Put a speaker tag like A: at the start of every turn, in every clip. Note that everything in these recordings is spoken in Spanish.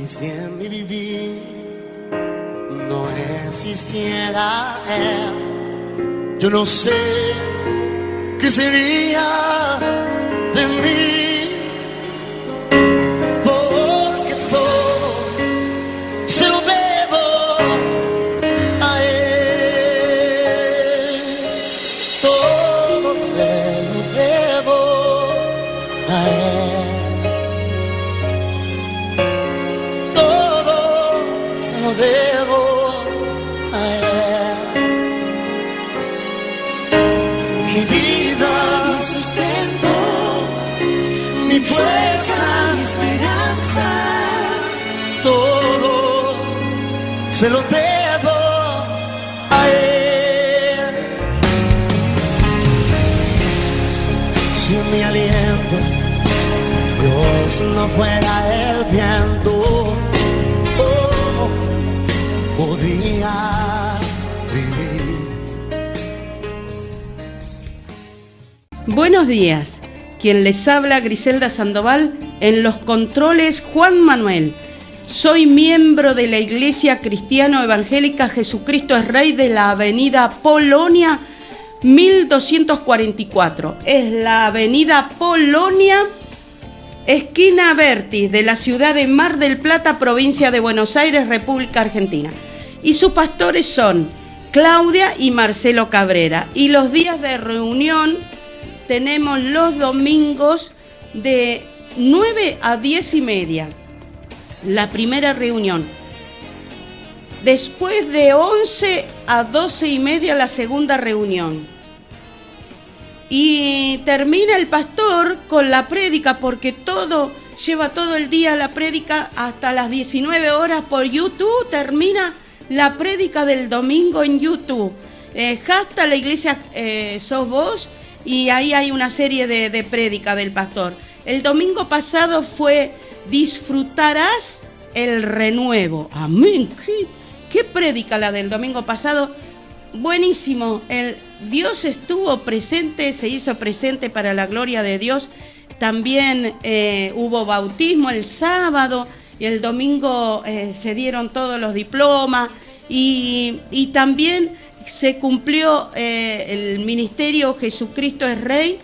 A: Y si en mi vivir no existiera Él, yo no sé qué sería de mí, porque todo se lo debo a Él, todo se lo debo a Él. Lo debo a Él. Mi vida, mi sustento, mi fuerza, mi esperanza, todo se lo debo a Él. Si mi aliento Dios no fuera el viento, podría vivir.
B: Buenos días. Quien les habla, Griselda Sandoval, en los controles Juan Manuel. Soy miembro de la Iglesia Cristiano Evangélica Jesucristo es Rey de la Avenida Polonia 1244. Es la Avenida Polonia, esquina Vertis, de la ciudad de Mar del Plata, provincia de Buenos Aires, República Argentina. Y sus pastores son Claudia y Marcelo Cabrera. Y los días de reunión tenemos los domingos de 9 a 10 y media. La primera reunión. Después de 11 a 12 y media la segunda reunión. Y termina el pastor con la prédica, porque lleva todo el día la prédica hasta las 19 horas por YouTube. Termina la prédica del domingo en YouTube. Hashtag la iglesia sos vos, y ahí hay una serie de prédica del pastor. El domingo pasado fue disfrutarás el renuevo. Amén. ¿Qué prédica la del domingo pasado? Buenísimo. Dios estuvo presente, se hizo presente para la gloria de Dios. También hubo bautismo el sábado. Y el domingo se dieron todos los diplomas y también se cumplió el ministerio Jesucristo es Rey,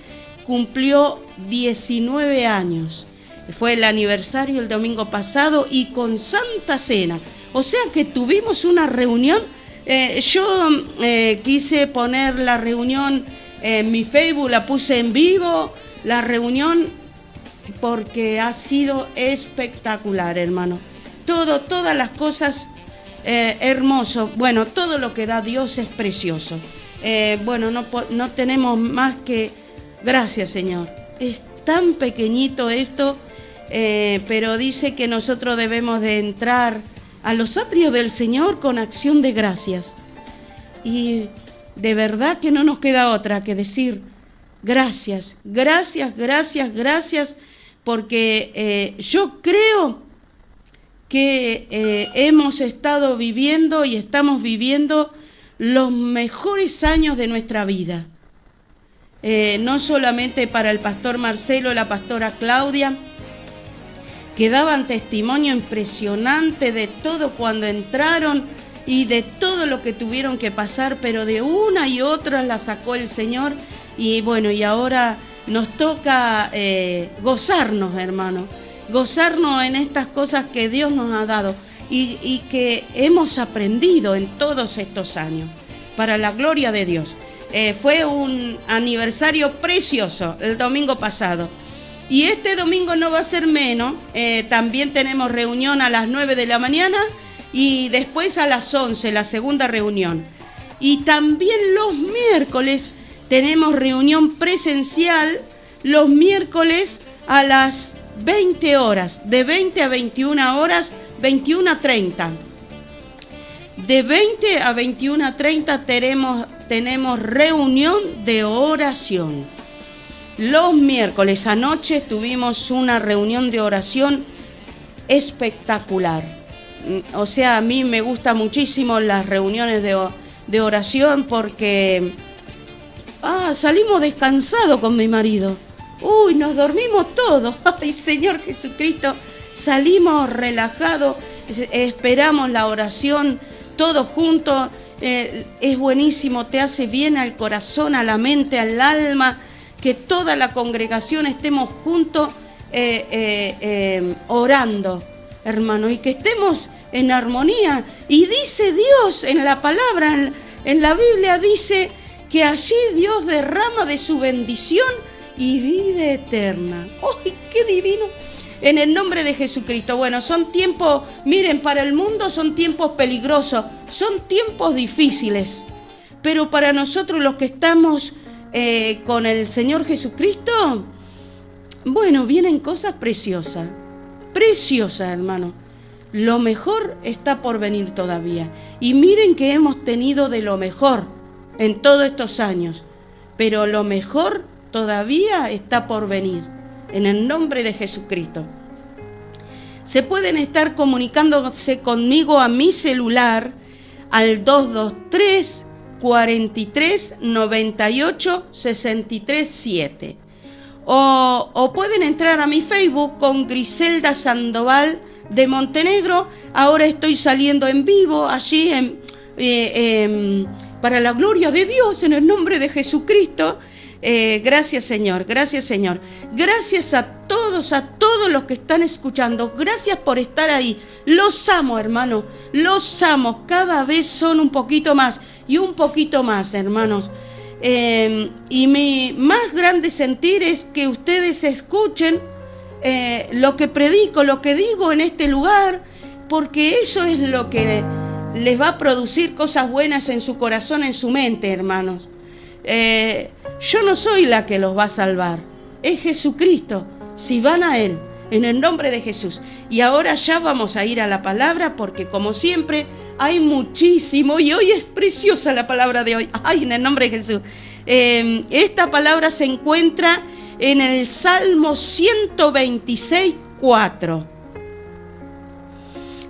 B: cumplió 19 años. Fue el aniversario el domingo pasado y con Santa Cena. O sea que tuvimos una reunión. Yo quise poner la reunión en mi Facebook, la puse en vivo, la reunión, porque ha sido espectacular, hermano. Todas las cosas hermoso. Bueno, todo lo que da Dios es precioso. Bueno, no tenemos más que gracias, Señor. Es tan pequeñito esto, pero dice que nosotros debemos de entrar a los atrios del Señor con acción de gracias. Y de verdad que no nos queda otra que decir gracias, gracias, gracias, gracias. Porque yo creo que hemos estado viviendo y estamos viviendo los mejores años de nuestra vida. No solamente para el pastor Marcelo, la pastora Claudia, que daban testimonio impresionante de todo cuando entraron y de todo lo que tuvieron que pasar, pero de una y otra la sacó el Señor. Y bueno, y ahora nos toca gozarnos, hermano, gozarnos en estas cosas que Dios nos ha dado y que hemos aprendido en todos estos años, para la gloria de Dios. Fue un aniversario precioso el domingo pasado. Y este domingo no va a ser menos. También tenemos reunión a las 9 de la mañana y después a las 11, la segunda reunión. Y también los miércoles tenemos reunión presencial, los miércoles a las 20 horas, de 20 a 21 horas, 21 a 30. De 20 a 21 a 30 tenemos reunión de oración. Los miércoles anoche tuvimos una reunión de oración espectacular. O sea, a mí me gustan muchísimo las reuniones de oración porque salimos descansados con mi marido. Nos dormimos todos. Ay, Señor Jesucristo, salimos relajados, esperamos la oración todos juntos. Es buenísimo, te hace bien al corazón, a la mente, al alma, que toda la congregación estemos juntos orando, hermano, y que estemos en armonía. Y dice Dios en la palabra, en la Biblia dice que allí Dios derrama de su bendición y vida eterna. ¡Ay, qué divino! En el nombre de Jesucristo. Bueno, son tiempos, miren, para el mundo son tiempos peligrosos, son tiempos difíciles, pero para nosotros los que estamos con el Señor Jesucristo, bueno, vienen cosas preciosas, preciosas, hermano. Lo mejor está por venir todavía. Y miren que hemos tenido de lo mejor en todos estos años, pero lo mejor todavía está por venir. En el nombre de Jesucristo. Se pueden estar comunicándose conmigo a mi celular al 223 43 98 63 7. O pueden entrar a mi Facebook con Griselda Sandoval de Montenegro. Ahora estoy saliendo en vivo allí para la gloria de Dios, en el nombre de Jesucristo. Gracias, Señor, gracias, Señor. Gracias a todos los que están escuchando. Gracias por estar ahí. Los amo, hermano, los amo. Cada vez son un poquito más y un poquito más, hermanos. Y mi más grande sentir es que ustedes escuchen lo que predico, lo que digo en este lugar, porque eso es lo que les va a producir cosas buenas en su corazón, en su mente, hermanos. Yo no soy la que los va a salvar, es Jesucristo, si van a Él, en el nombre de Jesús. Y ahora ya vamos a ir a la palabra, porque como siempre hay muchísimo, y hoy es preciosa la palabra de hoy. Ay, en el nombre de Jesús. Esta palabra se encuentra en el Salmo 126, 4.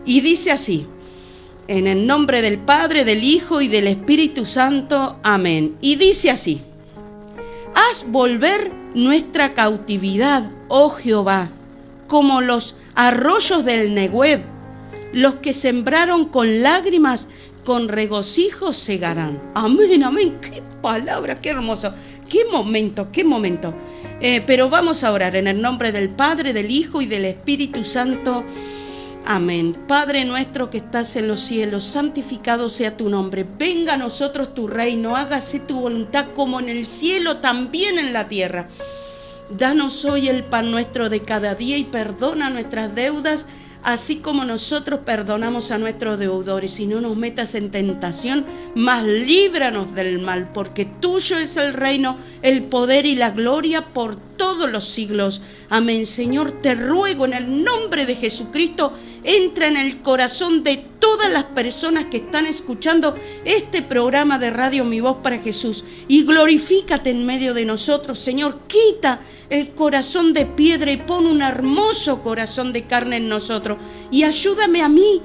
B: Y dice así: en el nombre del Padre, del Hijo y del Espíritu Santo. Amén. Y dice así: haz volver nuestra cautividad, oh Jehová, como los arroyos del Negueb. Los que sembraron con lágrimas, con regocijo segarán. Amén, amén. Qué palabra, qué hermoso. Qué momento, qué momento. Pero vamos a orar en el nombre del Padre, del Hijo y del Espíritu Santo. Amén. Padre nuestro que estás en los cielos, santificado sea tu nombre. Venga a nosotros tu reino, hágase tu voluntad como en el cielo, también en la tierra. Danos hoy el pan nuestro de cada día y perdona nuestras deudas, así como nosotros perdonamos a nuestros deudores. Y no nos metas en tentación, mas líbranos del mal, porque tuyo es el reino, el poder y la gloria por todos los siglos. Amén. Señor, te ruego en el nombre de Jesucristo, entra en el corazón de todas las personas que están escuchando este programa de Radio Mi Voz para Jesús, y glorifícate en medio de nosotros. Señor, quita el corazón de piedra y pon un hermoso corazón de carne en nosotros, y ayúdame a mí,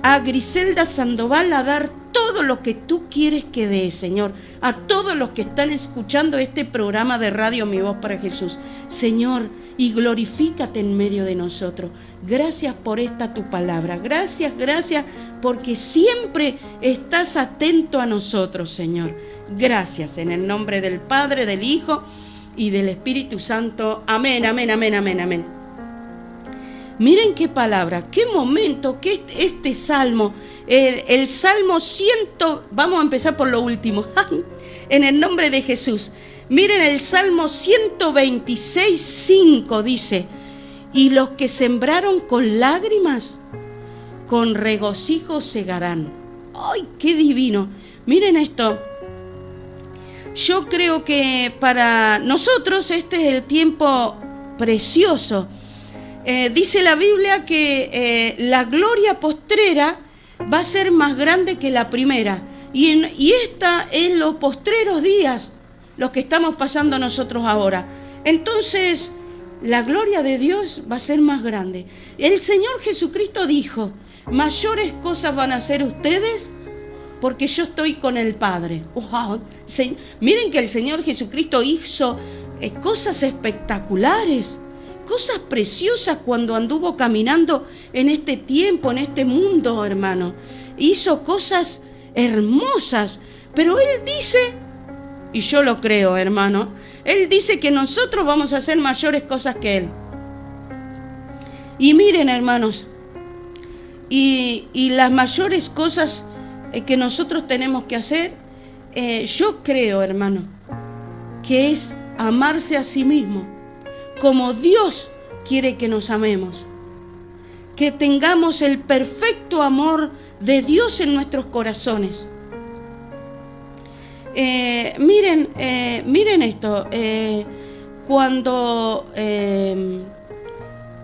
B: a Griselda Sandoval, a dar todo lo que tú quieres que dé, Señor, a todos los que están escuchando este programa de Radio Mi Voz para Jesús, Señor, y glorifícate en medio de nosotros. Gracias por esta tu palabra, gracias, gracias, porque siempre estás atento a nosotros, Señor. Gracias, en el nombre del Padre, del Hijo y del Espíritu Santo. Amén, amén, amén, amén, amén. Miren qué palabra, qué momento, que este salmo, el Salmo 100, vamos a empezar por lo último, en el nombre de Jesús. Miren el Salmo 126, 5 dice: y los que sembraron con lágrimas, con regocijo segarán. ¡Ay, qué divino! Miren esto. Yo creo que para nosotros este es el tiempo precioso. Dice la Biblia que la gloria postrera va a ser más grande que la primera. Y esta es los postreros días, los que estamos pasando nosotros ahora. Entonces, la gloria de Dios va a ser más grande. El Señor Jesucristo dijo: mayores cosas van a hacer ustedes, porque yo estoy con el Padre. ¡Wow! Miren que el Señor Jesucristo hizo cosas espectaculares, cosas preciosas cuando anduvo caminando en este tiempo, en este mundo, hermano. Hizo cosas hermosas, pero Él dice, y yo lo creo, hermano, Él dice que nosotros vamos a hacer mayores cosas que Él. Y miren, hermanos, y las mayores cosas que nosotros tenemos que hacer, yo creo, hermano, que es amarse a sí mismo, como Dios quiere que nos amemos. Que tengamos el perfecto amor de Dios en nuestros corazones. Miren esto. Cuando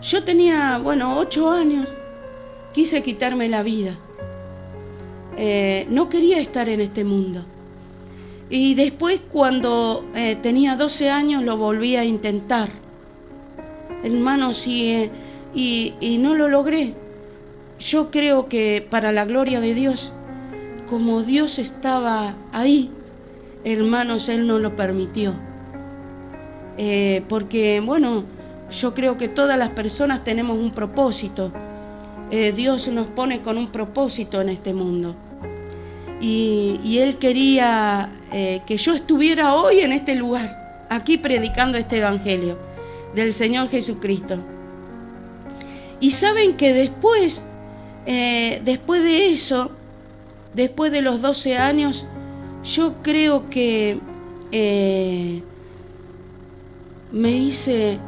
B: yo tenía, 8 años, quise quitarme la vida. No quería estar en este mundo. Y después, cuando tenía 12 años, lo volví a intentar. Hermanos, y no lo logré. Yo creo que para la gloria de Dios, como Dios estaba ahí, hermanos, Él no lo permitió. Porque, yo creo que todas las personas tenemos un propósito. Dios nos pone con un propósito en este mundo. Y Él quería que yo estuviera hoy en este lugar, aquí predicando este evangelio del Señor Jesucristo. Y saben que después de eso, después de los 12 años, yo creo que me hice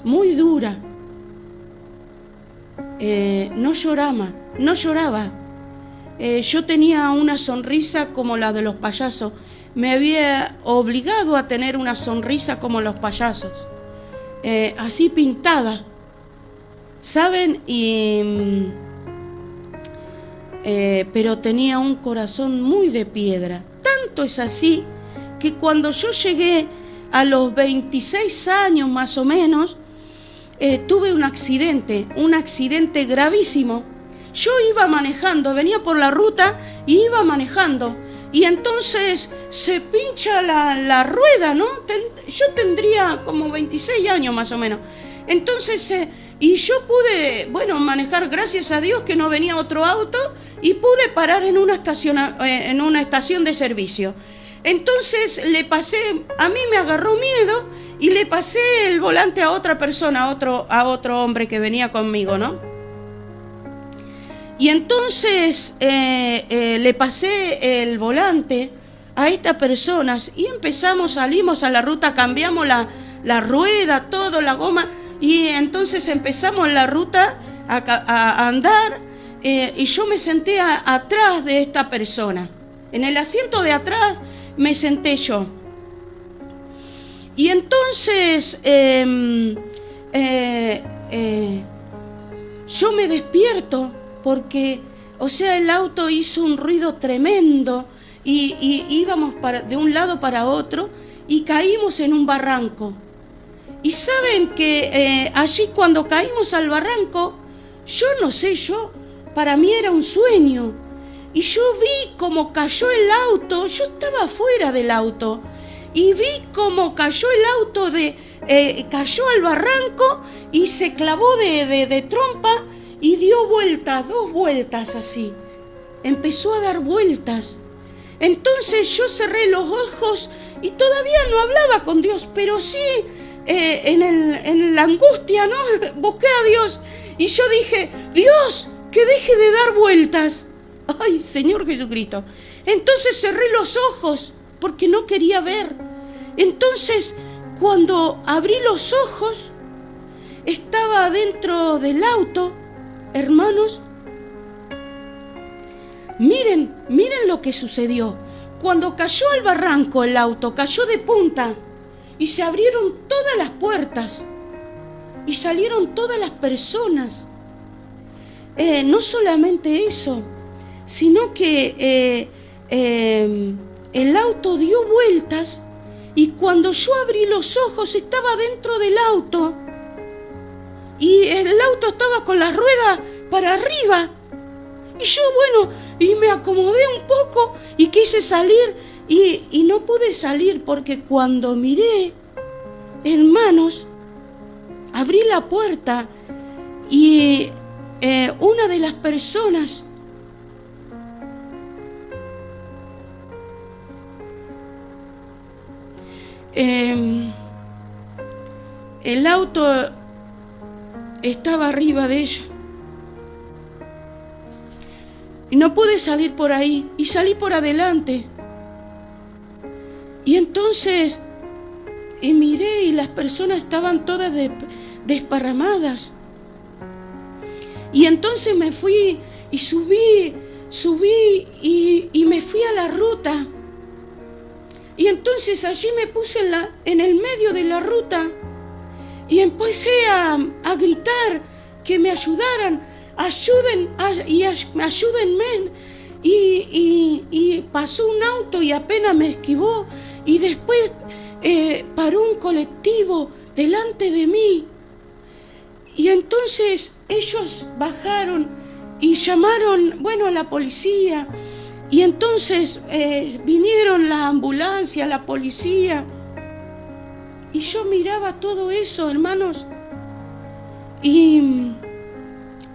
B: muy dura. No lloraba. Yo tenía una sonrisa como la de los payasos. Me había obligado a tener una sonrisa como los payasos, así pintada, ¿saben? Pero tenía un corazón muy de piedra. Tanto es así que cuando yo llegué a los 26 años más o menos, tuve un accidente gravísimo. Yo iba manejando, venía por la ruta y iba manejando. Y entonces se pincha la rueda, ¿no? Yo tendría como 26 años más o menos. Entonces, y yo pude, manejar, gracias a Dios que no venía otro auto, y pude parar en una estación de servicio. Entonces a mí me agarró miedo y le pasé el volante a otra persona, a otro hombre que venía conmigo, ¿no? Y entonces le pasé el volante a estas personas y salimos a la ruta, cambiamos la rueda, todo, la goma, y entonces empezamos la ruta a andar, y yo me senté atrás de esta persona. En el asiento de atrás me senté yo. Y entonces yo me despierto porque, el auto hizo un ruido tremendo y íbamos de un lado para otro y caímos en un barranco. Y saben que allí cuando caímos al barranco, para mí era un sueño. Y yo vi cómo cayó el auto, yo estaba fuera del auto, y vi cómo cayó el auto, cayó al barranco y se clavó de trompa y dio dos vueltas así. Empezó a dar vueltas. Entonces yo cerré los ojos y todavía no hablaba con Dios, pero sí en la angustia, ¿no? Busqué a Dios y yo dije, Dios, que deje de dar vueltas. Ay, Señor Jesucristo. Entonces cerré los ojos porque no quería ver. Entonces, cuando abrí los ojos, estaba dentro del auto, hermanos. Miren lo que sucedió. Cuando cayó al barranco el auto, cayó de punta y se abrieron todas las puertas y salieron todas las personas. No solamente eso, sino que el auto dio vueltas y cuando yo abrí los ojos estaba dentro del auto y el auto estaba con la rueda para arriba y yo y me acomodé un poco y quise salir y no pude salir porque cuando miré, hermanos, abrí la puerta y una de las personas el auto estaba arriba de ella y no pude salir por ahí y salí por adelante. Y entonces miré y las personas estaban todas desparramadas. Y entonces me fui y subí y me fui a la ruta. Y entonces allí me puse en el medio de la ruta y empecé a gritar que me ayudaran, ayúdenme. Y pasó un auto y apenas me esquivó y después paró un colectivo delante de mí. Y entonces ellos bajaron y llamaron, a la policía. Y entonces vinieron la ambulancia, la policía. Y yo miraba todo eso, hermanos. Y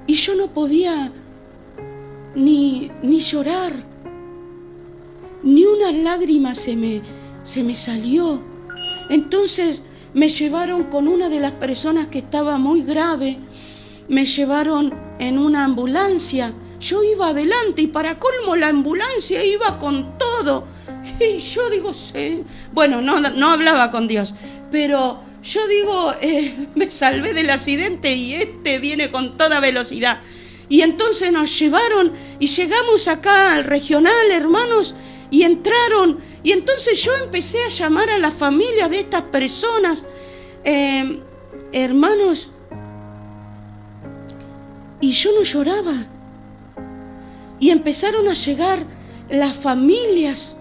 B: yo no podía ni llorar. Ni una lágrima se me salió. Entonces me llevaron con una de las personas que estaba muy grave. Me llevaron en una ambulancia. Yo iba adelante y para colmo la ambulancia iba con todo. Y yo digo, no hablaba con Dios, pero yo digo, me salvé del accidente y viene con toda velocidad. Y entonces nos llevaron y llegamos acá al regional, hermanos, y entraron. Y entonces yo empecé a llamar a la familia de estas personas, hermanos, y yo no lloraba. Y empezaron a llegar las familias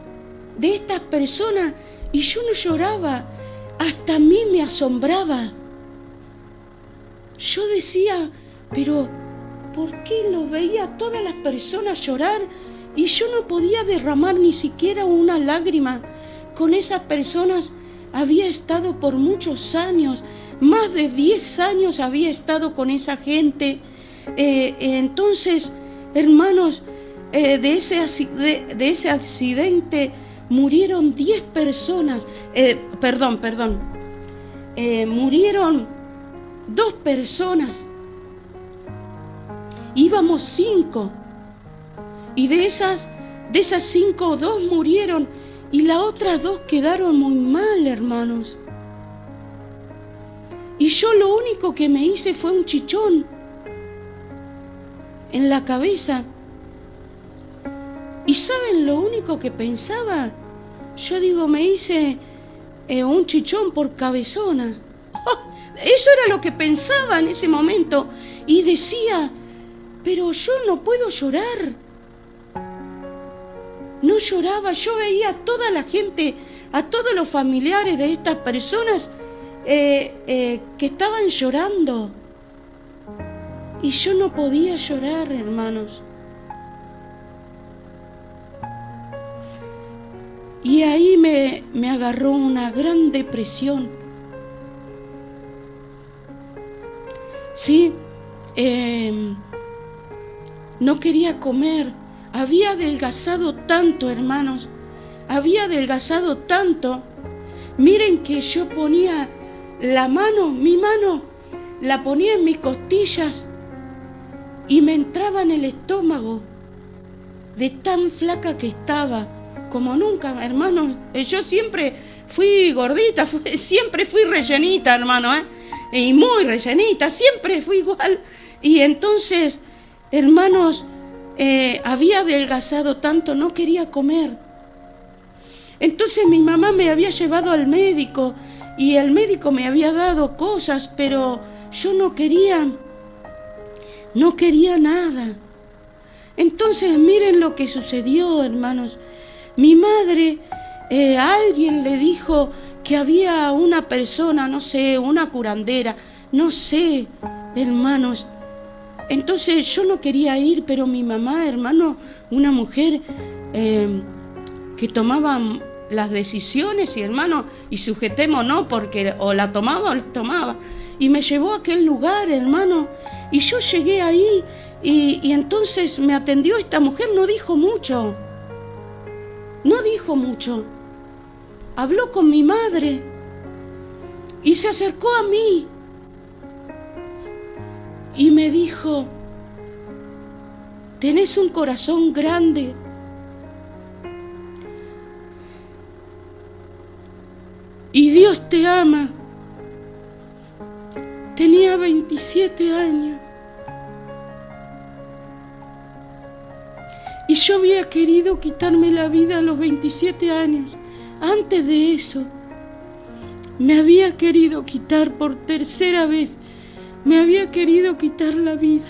B: de estas personas y yo no lloraba. Hasta a mí me asombraba. Yo decía, pero ¿por qué lo veía a todas las personas llorar y yo no podía derramar ni siquiera una lágrima? Con esas personas había estado por muchos años, más de 10 años había estado con esa gente. Entonces, hermanos, de ese accidente murieron 10 personas. Murieron 2 personas. Íbamos 5. Y de esas 5, 2 murieron. Y las otras 2 quedaron muy mal, hermanos. Y yo lo único que me hice fue un chichón en la cabeza. ¿Y saben lo único que pensaba? Yo digo, me hice un chichón por cabezona. Eso era lo que pensaba en ese momento. Y decía, pero yo no puedo llorar. No lloraba, yo veía a toda la gente, a todos los familiares de estas personas que estaban llorando. Y yo no podía llorar, hermanos. Y ahí me agarró una gran depresión. Sí, no quería comer. Había adelgazado tanto, hermanos. Había adelgazado tanto. Miren que yo ponía mi mano, la ponía en mis costillas y me entraba en el estómago de tan flaca que estaba. Como nunca, hermanos, yo siempre fui gordita, siempre fui rellenita, hermano, y muy rellenita, siempre fui igual. Y entonces, hermanos, había adelgazado tanto, no quería comer. Entonces mi mamá me había llevado al médico y el médico me había dado cosas, pero yo no quería nada. Entonces miren lo que sucedió, hermanos. Mi madre, alguien le dijo que había una persona, no sé, una curandera, no sé, hermanos. Entonces yo no quería ir, pero mi mamá, hermano, una mujer que tomaba las decisiones y hermano, y sujetemos, ¿no? Porque o la tomaba o la tomaba. y me llevó a aquel lugar, hermano. Y yo llegué ahí y entonces me atendió esta mujer, no dijo mucho. Habló con mi madre y se acercó a mí y me dijo: tenés un corazón grande. Y Dios te ama. Tenía 27 años. Y yo había querido quitarme la vida a los 27 años. Antes de eso, me había querido quitar por tercera vez. Me había querido quitar la vida.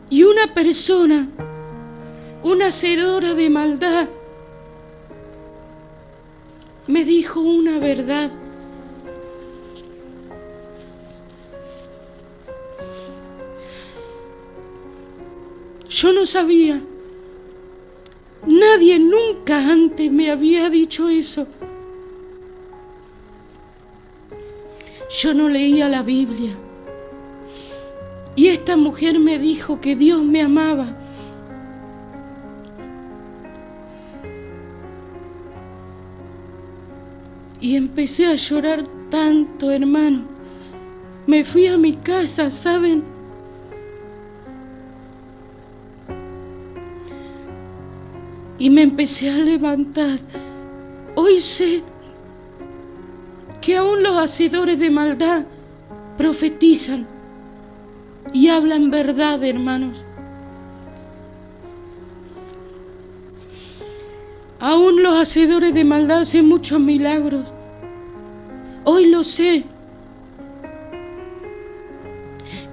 B: Y una persona, una hacedora de maldad, me dijo una verdad. Yo no sabía. Nadie nunca antes me había dicho eso. Yo no leía la Biblia. Y esta mujer me dijo que Dios me amaba. Y empecé a llorar tanto, hermano. Me fui a mi casa, ¿saben? Y me empecé a levantar. Hoy sé que aún los hacedores de maldad profetizan y hablan verdad, hermanos. Aún los hacedores de maldad hacen muchos milagros. Hoy lo sé,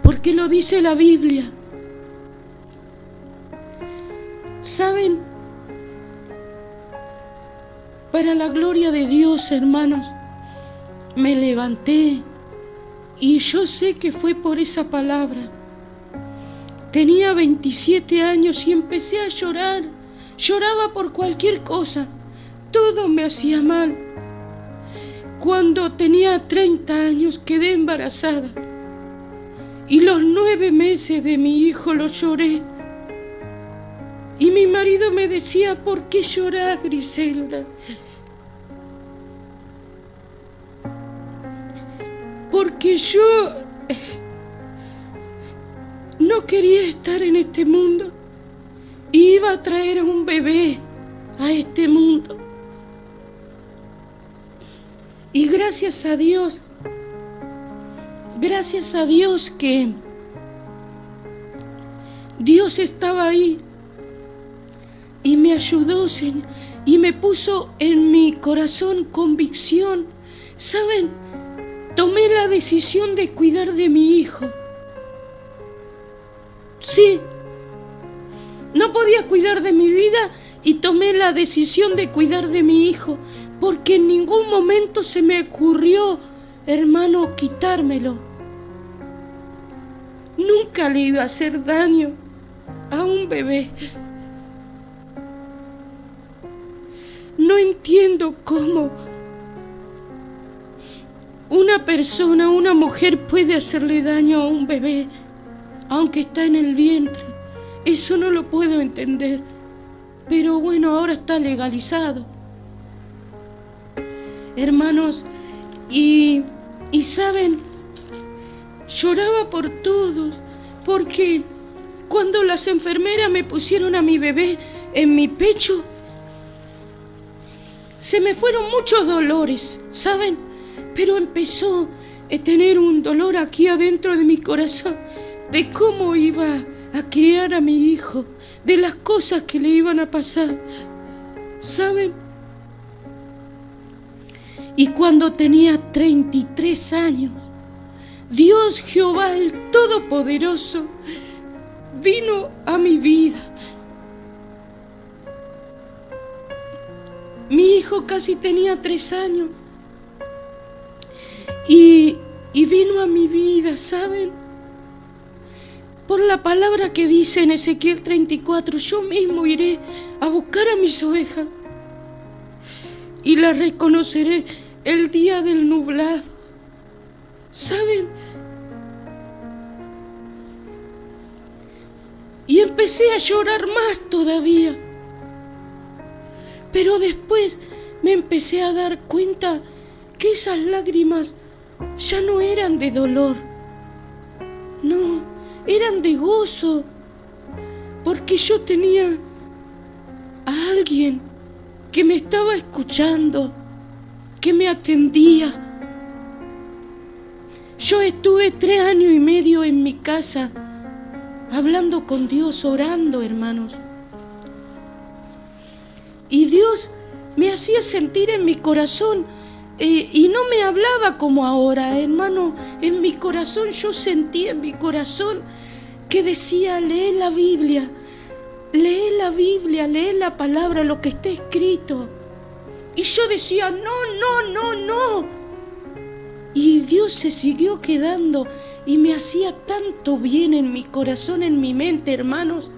B: porque lo dice la Biblia. ¿Saben? Para la gloria de Dios, hermanos, me levanté y yo sé que fue por esa palabra. Tenía 27 años y empecé a llorar. Lloraba por cualquier cosa. Todo me hacía mal. Cuando tenía 30 años quedé embarazada. Y los 9 meses de mi hijo los lloré. Y mi marido me decía: ¿por qué llorás, Griselda? Porque yo no quería estar en este mundo. Iba a traer a un bebé a este mundo. Y gracias a Dios que Dios estaba ahí y me ayudó, Señor, y me puso en mi corazón convicción. ¿Saben? Tomé la decisión de cuidar de mi hijo. Sí. No podía cuidar de mi vida y tomé la decisión de cuidar de mi hijo, porque en ningún momento se me ocurrió, hermano, quitármelo. Nunca le iba a hacer daño a un bebé. No entiendo cómo una persona, una mujer puede hacerle daño a un bebé, aunque está en el vientre. Eso no lo puedo entender. Pero bueno, ahora está legalizado. Hermanos, y saben, lloraba por todos, porque cuando las enfermeras me pusieron a mi bebé en mi pecho, se me fueron muchos dolores, ¿saben? Pero empezó a tener un dolor aquí adentro de mi corazón, de cómo iba a criar a mi hijo, de las cosas que le iban a pasar, ¿saben? Y cuando tenía 33 años, Dios Jehová el Todopoderoso vino a mi vida. Mi hijo casi tenía 3 años y vino a mi vida, ¿saben? Por la palabra que dice en Ezequiel 34, yo mismo iré a buscar a mis ovejas y las reconoceré el día del nublado. ¿Saben? Y empecé a llorar más todavía. Pero después me empecé a dar cuenta que esas lágrimas ya no eran de dolor. No, eran de gozo. Porque yo tenía a alguien que me estaba escuchando, que me atendía. Yo estuve 3 años y medio en mi casa, hablando con Dios, orando, hermanos. Y Dios me hacía sentir en mi corazón, y no me hablaba como ahora, hermano. En mi corazón, yo sentía en mi corazón que decía: lee la Biblia, lee la Biblia, lee la palabra, lo que está escrito. Y yo decía: no. Y Dios se siguió quedando y me hacía tanto bien en mi corazón, en mi mente, hermanos,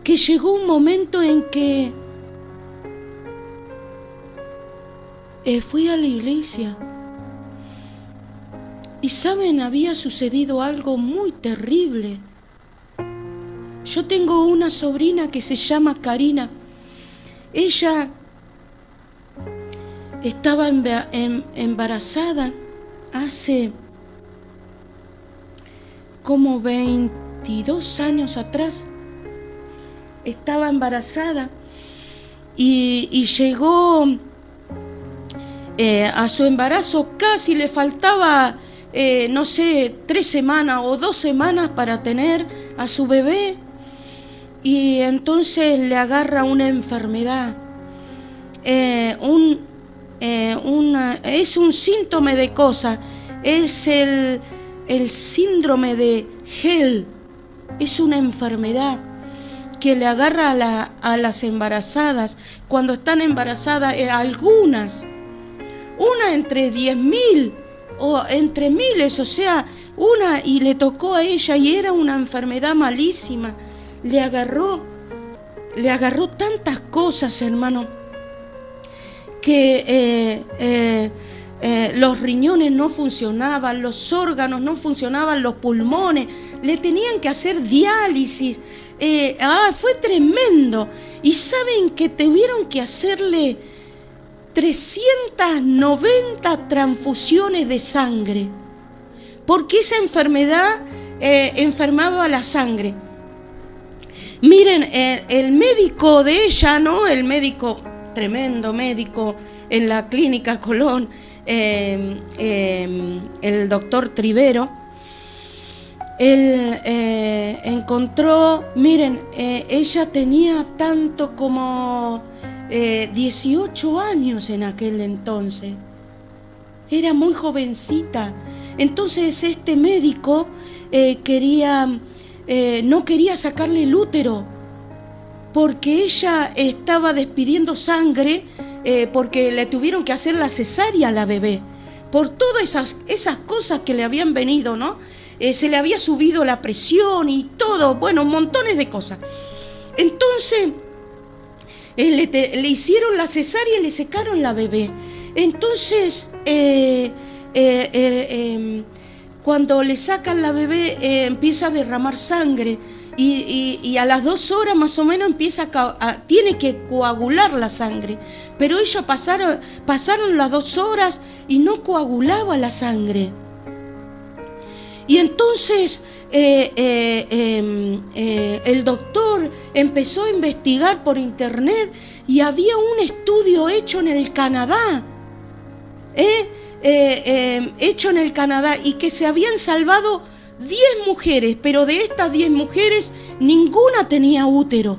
B: que llegó un momento en que fui a la iglesia. Y saben, había sucedido algo muy terrible. Yo tengo una sobrina que se llama Karina. Ella estaba embarazada hace como 22 años atrás. Estaba embarazada y llegó a su embarazo, casi le faltaba 3 semanas o 2 semanas para tener a su bebé. Y entonces le agarra una enfermedad. Es un síntoma de cosa. Es el síndrome de Hell. Es una enfermedad que le agarra a las embarazadas cuando están embarazadas, algunas. Una entre 10.000 o entre miles, o sea, una, y le tocó a ella y era una enfermedad malísima. Le agarró tantas cosas, hermano, que los riñones no funcionaban, los órganos no funcionaban, los pulmones, le tenían que hacer diálisis. Fue tremendo. Y saben que tuvieron que hacerle 390 transfusiones de sangre, porque esa enfermedad enfermaba la sangre. Miren, el médico de ella, ¿no? El médico, tremendo médico en la clínica Colón, el doctor Trivero, él encontró, miren, ella tenía tanto como 18 años en aquel entonces. Era muy jovencita. Entonces este médico no quería sacarle el útero, porque ella estaba despidiendo sangre, porque le tuvieron que hacer la cesárea a la bebé, por todas esas cosas que le habían venido, ¿no? Se le había subido la presión y todo, bueno, montones de cosas. Entonces le hicieron la cesárea y le secaron la bebé. Entonces cuando le sacan la bebé, empieza a derramar sangre y a las 2 horas más o menos tiene que coagular la sangre. Pero ellos pasaron las 2 horas y no coagulaba la sangre. Y entonces el doctor empezó a investigar por internet y había un estudio hecho en el Canadá. Hecho en el Canadá, y que se habían salvado 10 mujeres, pero de estas 10 mujeres ninguna tenía útero.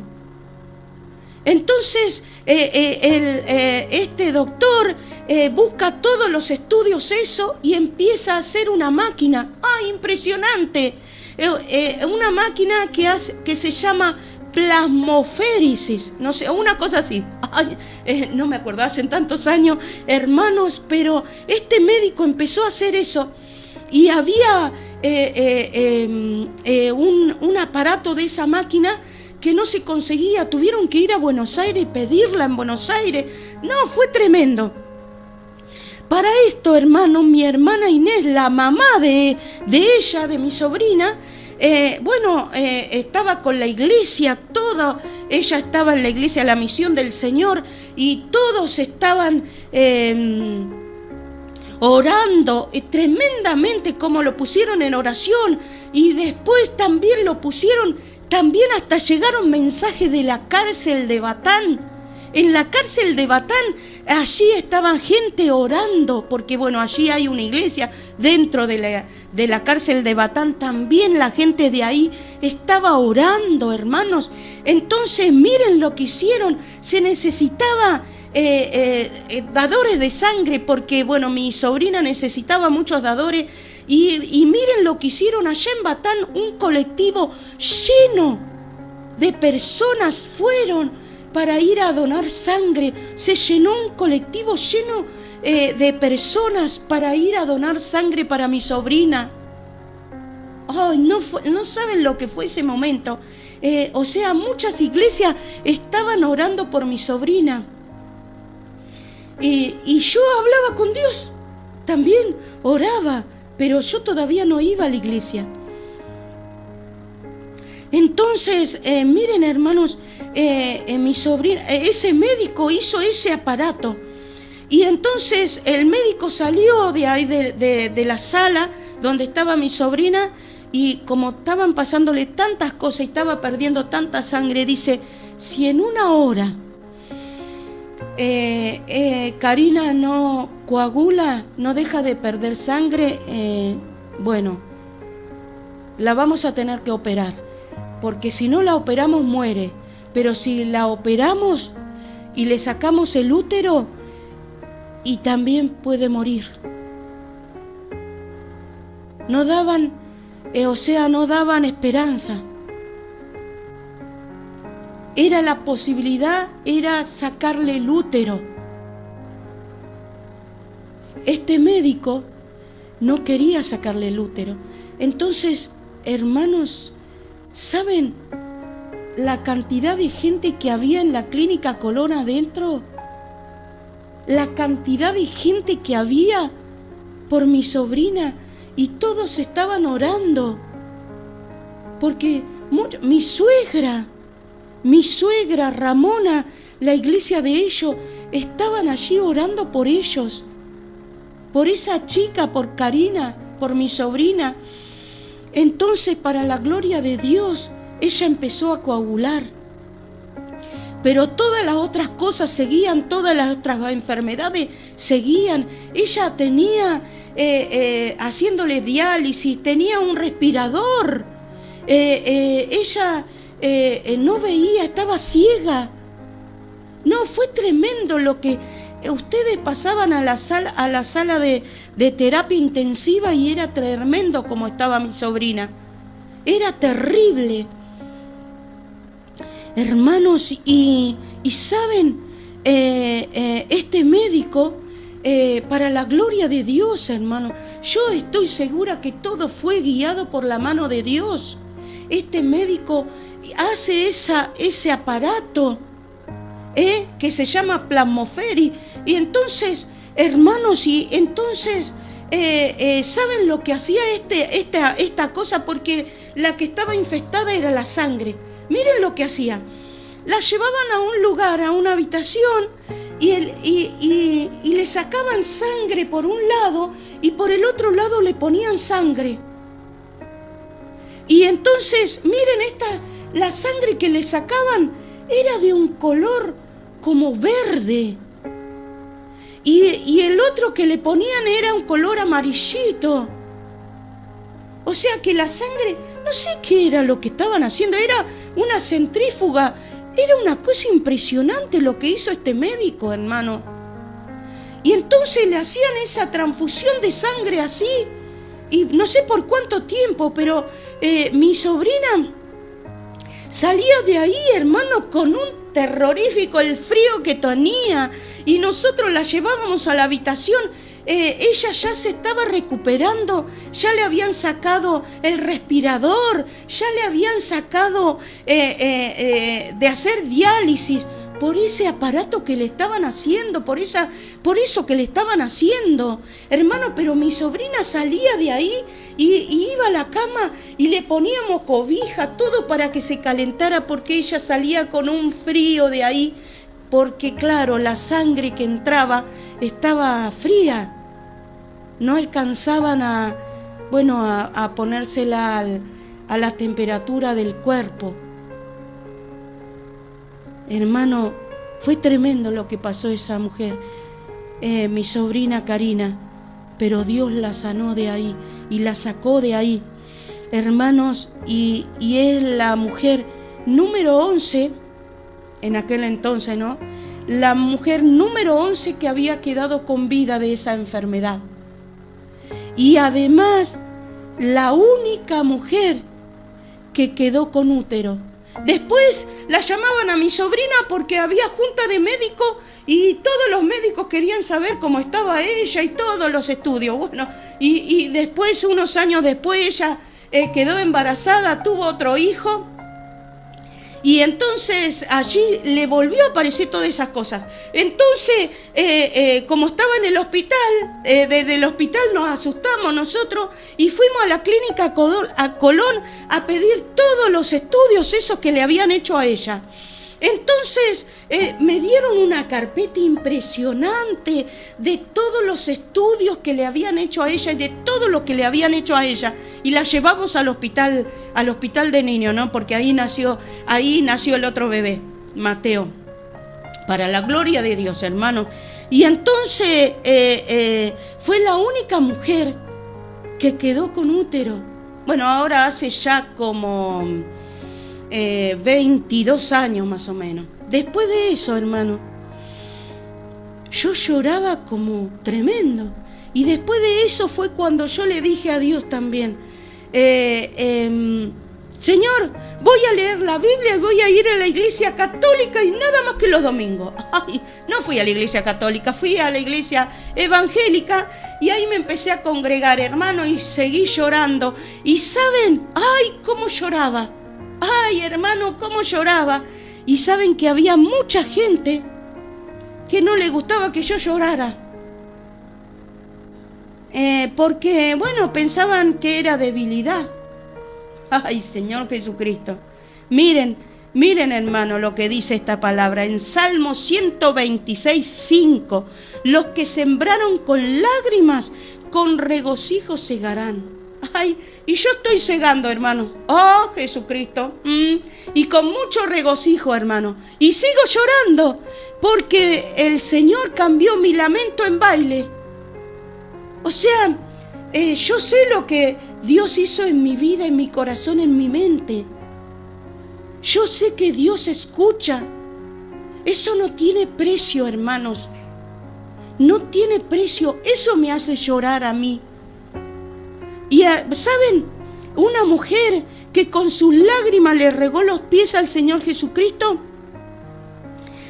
B: Entonces este doctor busca todos los estudios eso y empieza a hacer una máquina, impresionante, una máquina que se llama plasmoféresis, no sé, una cosa así. No me acuerdo, hace tantos años, hermanos, pero este médico empezó a hacer eso y había un aparato de esa máquina que no se conseguía. Tuvieron que ir a Buenos Aires y pedirla en Buenos Aires. No, fue tremendo. Para esto, hermano, mi hermana Inés, la mamá de ella, de mi sobrina, estaba con la iglesia, ella estaba en la iglesia, la misión del Señor, y todos estaban orando tremendamente, como lo pusieron en oración, y después también lo pusieron, también hasta llegaron mensajes de la cárcel de Batán. En la cárcel de Batán, allí estaban gente orando, porque allí hay una iglesia dentro de la cárcel de Batán, también la gente de ahí estaba orando, hermanos. Entonces miren lo que hicieron, se necesitaba dadores de sangre, porque mi sobrina necesitaba muchos dadores, y miren lo que hicieron allá en Batán, un colectivo lleno de personas fueron para ir a donar sangre. Se llenó un colectivo lleno de personas para ir a donar sangre para mi sobrina. Ay, no saben lo que fue ese momento. Muchas iglesias estaban orando por mi sobrina. Y yo hablaba con Dios, también oraba, pero yo todavía no iba a la iglesia. Entonces, miren, hermanos, mi sobrina, ese médico hizo ese aparato, y entonces el médico salió de ahí de la sala donde estaba mi sobrina, y como estaban pasándole tantas cosas y estaba perdiendo tanta sangre, dice: si en una hora Karina no coagula, no deja de perder sangre, la vamos a tener que operar, porque si no la operamos muere. Pero si la operamos y le sacamos el útero, y también puede morir. No daban esperanza. Era la posibilidad, era sacarle el útero. Este médico no quería sacarle el útero. Entonces, hermanos, ¿saben la cantidad de gente que había en la clínica Colón adentro? La cantidad de gente que había por mi sobrina, y todos estaban orando, porque mi suegra Ramona, la iglesia de ellos, estaban allí orando por ellos, por esa chica, por Karina, por mi sobrina. Entonces, para la gloria de Dios, ella empezó a coagular, pero todas las otras cosas seguían, todas las otras enfermedades seguían. Ella tenía haciéndole diálisis, tenía un respirador, ella no veía, estaba ciega. No, fue tremendo lo que ustedes pasaban a la sala de terapia intensiva, y era tremendo como estaba mi sobrina. Era terrible, hermanos. Y saben, este médico, para la gloria de Dios, hermano, yo estoy segura que todo fue guiado por la mano de Dios. Este médico hace ese aparato que se llama plasmoferi. Y entonces, hermanos, ¿saben lo que hacía esta cosa? Porque la que estaba infestada era la sangre. Miren lo que hacía. La llevaban a un lugar, a una habitación, y le sacaban sangre por un lado, y por el otro lado le ponían sangre. Y entonces, miren, la sangre que le sacaban era de un color como verde. Y el otro que le ponían era un color amarillito. O sea que la sangre, no sé qué era lo que estaban haciendo, era una centrífuga, era una cosa impresionante lo que hizo este médico, hermano. Y entonces le hacían esa transfusión de sangre así, y no sé por cuánto tiempo, pero mi sobrina salía de ahí, hermano, con un terrorífico, el frío que tenía, y nosotros la llevábamos a la habitación. Ella ya se estaba recuperando, ya le habían sacado el respirador, ya le habían sacado de hacer diálisis, por ese aparato que le estaban haciendo, por eso que le estaban haciendo. Hermano, pero mi sobrina salía de ahí y iba a la cama y le poníamos cobija, todo para que se calentara, porque ella salía con un frío de ahí, porque claro, la sangre que entraba estaba fría. No alcanzaban a ponérsela a la temperatura del cuerpo. Hermano, fue tremendo lo que pasó a esa mujer, mi sobrina Karina, pero Dios la sanó de ahí y la sacó de ahí, hermanos, y es la mujer número 11, en aquel entonces, ¿no? La mujer número 11 que había quedado con vida de esa enfermedad. Y además, la única mujer que quedó con útero. Después la llamaban a mi sobrina porque había junta de médicos y todos los médicos querían saber cómo estaba ella y todos los estudios. Bueno, y después, unos años después, ella quedó embarazada, tuvo otro hijo. Y entonces allí le volvió a aparecer todas esas cosas. Entonces, como estaba en el hospital, desde el hospital nos asustamos nosotros y fuimos a la clínica a Colón a pedir todos los estudios esos que le habían hecho a ella. Entonces me dieron una carpeta impresionante de todos los estudios que le habían hecho a ella y de todo lo que le habían hecho a ella, y la llevamos al hospital de niños, ¿no? Porque ahí nació el otro bebé, Mateo, para la gloria de Dios, hermano. Y entonces fue la única mujer que quedó con útero. Bueno, ahora hace ya como 22 años más o menos. Después de eso, hermano, yo lloraba como tremendo. Y después de eso fue cuando yo le dije a Dios también, Señor, voy a leer la Biblia y voy a ir a la iglesia católica y nada más que los domingos. Ay, no fui a la iglesia católica, fui a la iglesia evangélica y ahí me empecé a congregar, hermano, y seguí llorando. Y ¿saben? ¡Ay, cómo lloraba! ¡Ay, hermano, cómo lloraba! Y saben que había mucha gente que no le gustaba que yo llorara. Porque, bueno, pensaban que era debilidad. ¡Ay, Señor Jesucristo! Miren, hermano, lo que dice esta palabra. En Salmo 126:5. Los que sembraron con lágrimas, con regocijo segarán. ¡Ay! Y yo estoy segando, hermano. ¡Oh, Jesucristo! Y con mucho regocijo, hermano. Y sigo llorando porque el Señor cambió mi lamento en baile. O sea, yo sé lo que Dios hizo en mi vida, en mi corazón, en mi mente. Yo sé que Dios escucha. Eso no tiene precio, hermanos. No tiene precio. Eso me hace llorar a mí. Y ¿saben? Una mujer que con sus lágrimas le regó los pies al Señor Jesucristo.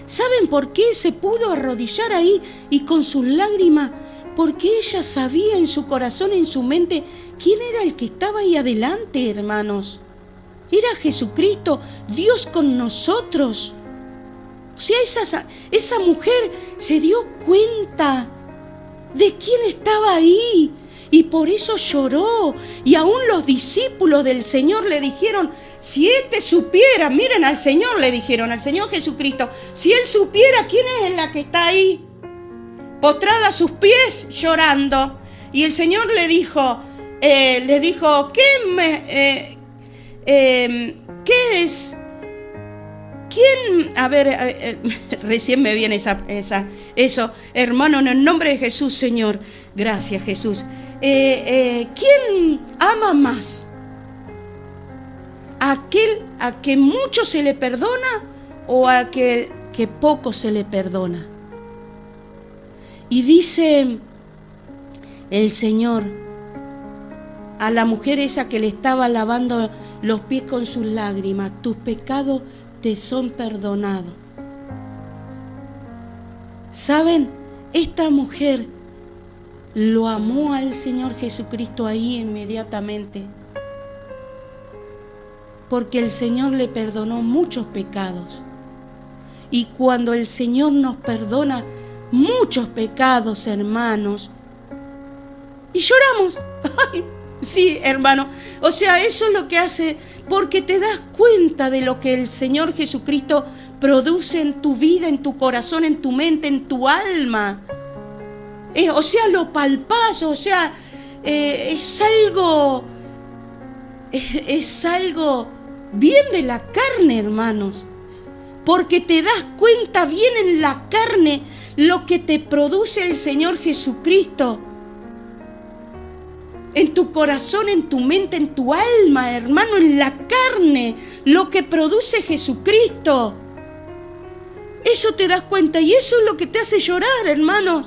B: ¿Saben por qué se pudo arrodillar ahí y con sus lágrimas? Porque ella sabía en su corazón, en su mente, quién era el que estaba ahí adelante, hermanos. Era Jesucristo, Dios con nosotros. O sea, esa mujer se dio cuenta de quién estaba ahí. Y por eso lloró. Y aún los discípulos del Señor le dijeron, si éste supiera, miren al Señor, le dijeron, al Señor Jesucristo, si él supiera quién es la que está ahí, postrada a sus pies, llorando. Y el Señor le dijo, ¿qué es? ¿Quién? A ver, recién me viene eso, hermano, en el nombre de Jesús, Señor. Gracias, Jesús. ¿Quién ama más? ¿Aquel a que mucho se le perdona o a aquel que poco se le perdona? Y dice el Señor a la mujer esa que le estaba lavando los pies con sus lágrimas, tus pecados te son perdonados. ¿Saben? Esta mujer lo amó al Señor Jesucristo ahí inmediatamente, porque el Señor le perdonó muchos pecados. Y cuando el Señor nos perdona muchos pecados, hermanos, y lloramos. Ay, sí, hermano. O sea, eso es lo que hace, porque te das cuenta de lo que el Señor Jesucristo produce en tu vida, en tu corazón, en tu mente, en tu alma. O sea, lo palpás, o sea, es algo bien de la carne, hermanos. Porque te das cuenta bien en la carne lo que te produce el Señor Jesucristo. En tu corazón, en tu mente, en tu alma, hermano, en la carne, lo que produce Jesucristo. Eso te das cuenta y eso es lo que te hace llorar, hermanos.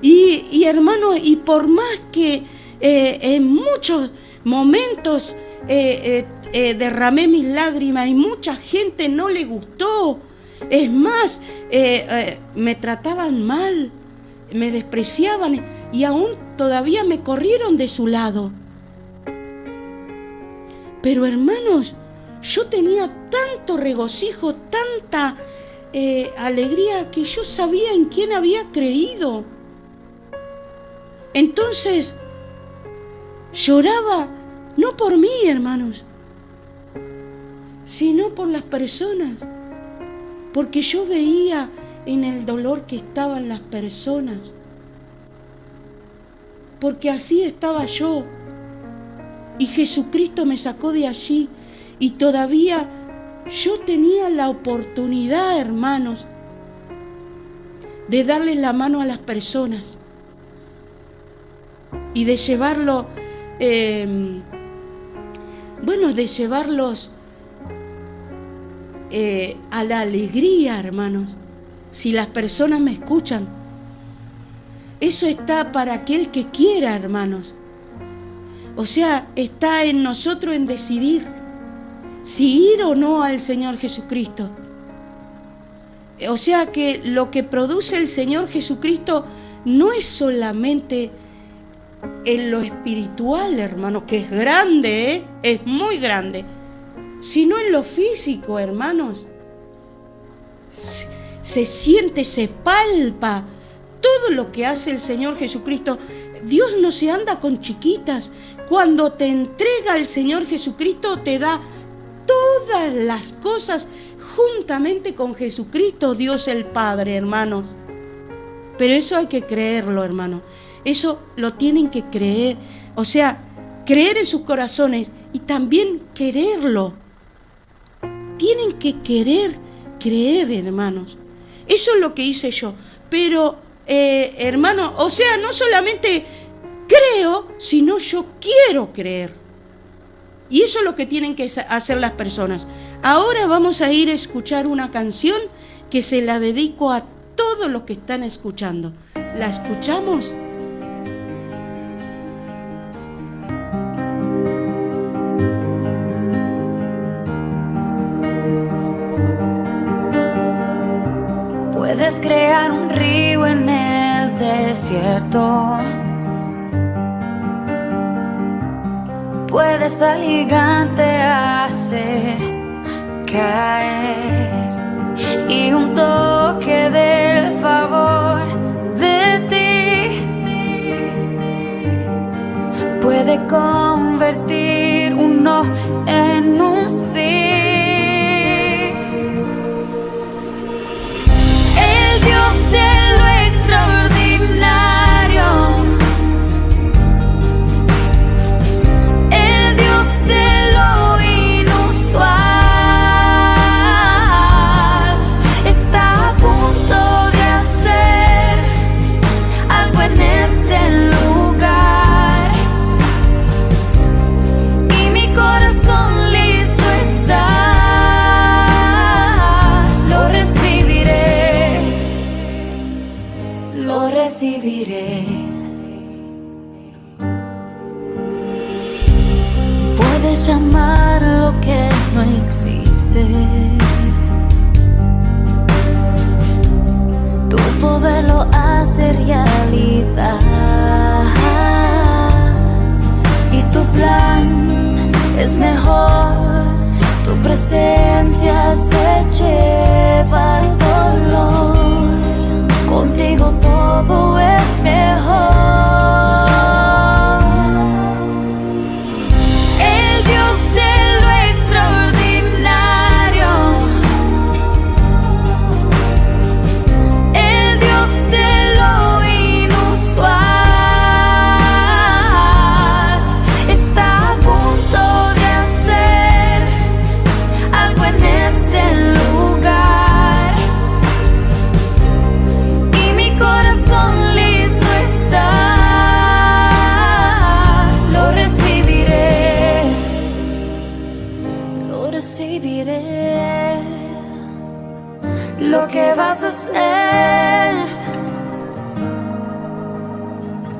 B: Y hermano, y por más que en muchos momentos derramé mis lágrimas y mucha gente no le gustó, es más, me trataban mal, me despreciaban y aún todavía me corrieron de su lado. Pero hermanos, yo tenía tanto regocijo, tanta alegría, que yo sabía en quién había creído. Entonces lloraba no por mí, hermanos, sino por las personas, porque yo veía en el dolor que estaban las personas, porque así estaba yo, y Jesucristo me sacó de allí, y todavía yo tenía la oportunidad, hermanos, de darles la mano a las personas y de llevarlo, de llevarlos a la alegría, hermanos. Si las personas me escuchan, eso está para aquel que quiera, hermanos. O sea, está en nosotros en decidir si ir o no al Señor Jesucristo. O sea que lo que produce el Señor Jesucristo no es solamente en lo espiritual, hermano, que es grande, es muy grande, sino en lo físico, hermanos. Se siente, se palpa todo lo que hace el Señor Jesucristo. Dios no se anda con chiquitas. Cuando te entrega el Señor Jesucristo, te da todas las cosas juntamente con Jesucristo, Dios el Padre, hermanos. Pero eso hay que creerlo, hermano. Eso lo tienen que creer. O sea, creer en sus corazones y también quererlo. Tienen que creer, hermanos. Eso es lo que hice yo. Pero, hermano, o sea, no solamente creo, sino yo quiero creer. Y eso es lo que tienen que hacer las personas. Ahora vamos a ir a escuchar una canción que se la dedico a todos los que están escuchando. ¿La escuchamos?
C: Puedes crear un río en el desierto. Puedes al gigante hacer caer. Y un toque del favor de ti puede convertir un no en un sí. Dios de lo extraordinario, el Dios de lo inusual, está a punto de hacer algo en este lugar, y mi corazón listo está, lo recibiré. Lo recibiré. Puedes llamar lo que no existe, tu poder lo hace realidad, y tu plan es mejor, tu presencia se lleva.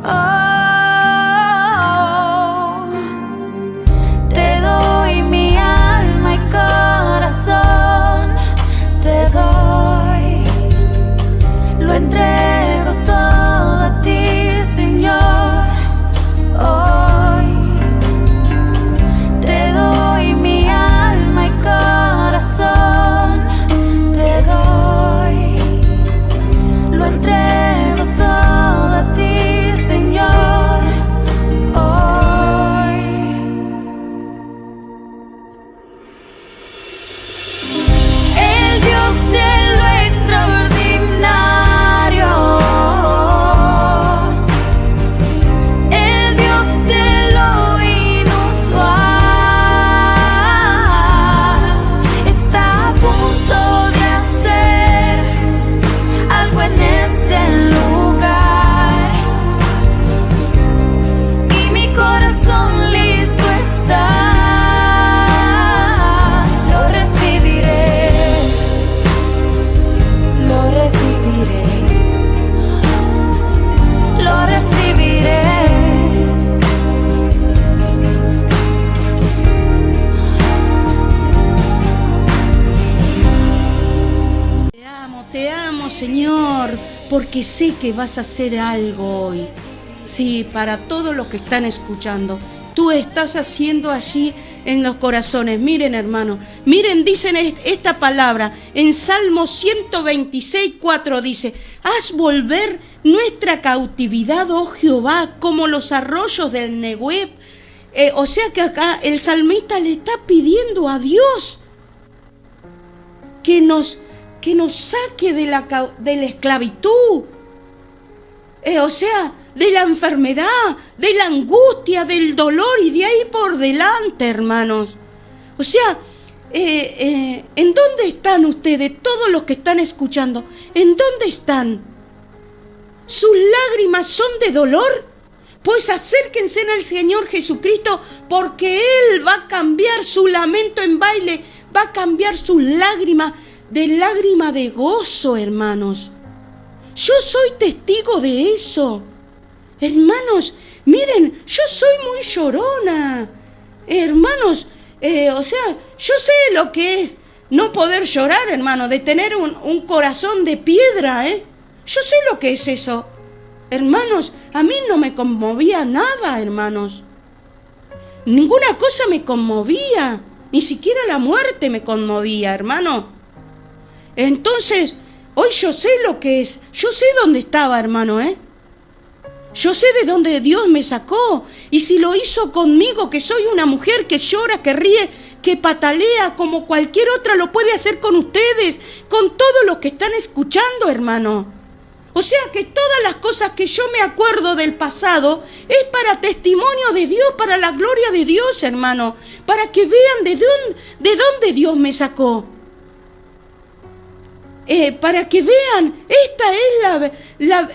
C: Oh, te doy mi alma y corazón, te doy, lo entrego todo a ti, Señor. Hoy te doy mi alma y corazón, te doy, lo entrego todo a ti, Señor. Hoy el Dios de lo extraordinario, el Dios de lo inusual, está a punto de hacer algo en este lugar, y mi corazón listo está, lo recibiré, lo recibiré, lo recibiré.
B: Te amo, Señor, porque sé que vas a hacer algo hoy. Sí, para todos los que están escuchando, tú estás haciendo allí en los corazones. Miren, hermano, miren, dicen esta palabra en Salmo 126, 4 dice: haz volver nuestra cautividad, oh Jehová, como los arroyos del Negev. O sea que acá el salmista le está pidiendo a Dios que nos saque de la esclavitud, o sea, de la enfermedad, de la angustia, del dolor y de ahí por delante, hermanos. O sea, ¿en dónde están ustedes, todos los que están escuchando? ¿En dónde están? ¿Sus lágrimas son de dolor? Pues acérquense al Señor Jesucristo, porque Él va a cambiar su lamento en baile, va a cambiar sus lágrimas de lágrima de gozo, hermanos. Yo soy testigo de eso. Hermanos, miren, yo soy muy llorona. Hermanos, o sea, yo sé lo que es no poder llorar, hermano, de tener un corazón de piedra, Yo sé lo que es eso. Hermanos, a mí no me conmovía nada, hermanos. Ninguna cosa me conmovía. Ni siquiera la muerte me conmovía, hermano. Entonces, hoy yo sé lo que es. Yo sé dónde estaba, hermano, Yo sé de dónde Dios me sacó. Y si lo hizo conmigo, que soy una mujer que llora, que ríe, que patalea, como cualquier otra, lo puede hacer con ustedes, con todos los que están escuchando, hermano. O sea que todas las cosas que yo me acuerdo del pasado es para testimonio de Dios, para la gloria de Dios, hermano. Para que vean de dónde Dios me sacó. Para que vean, esta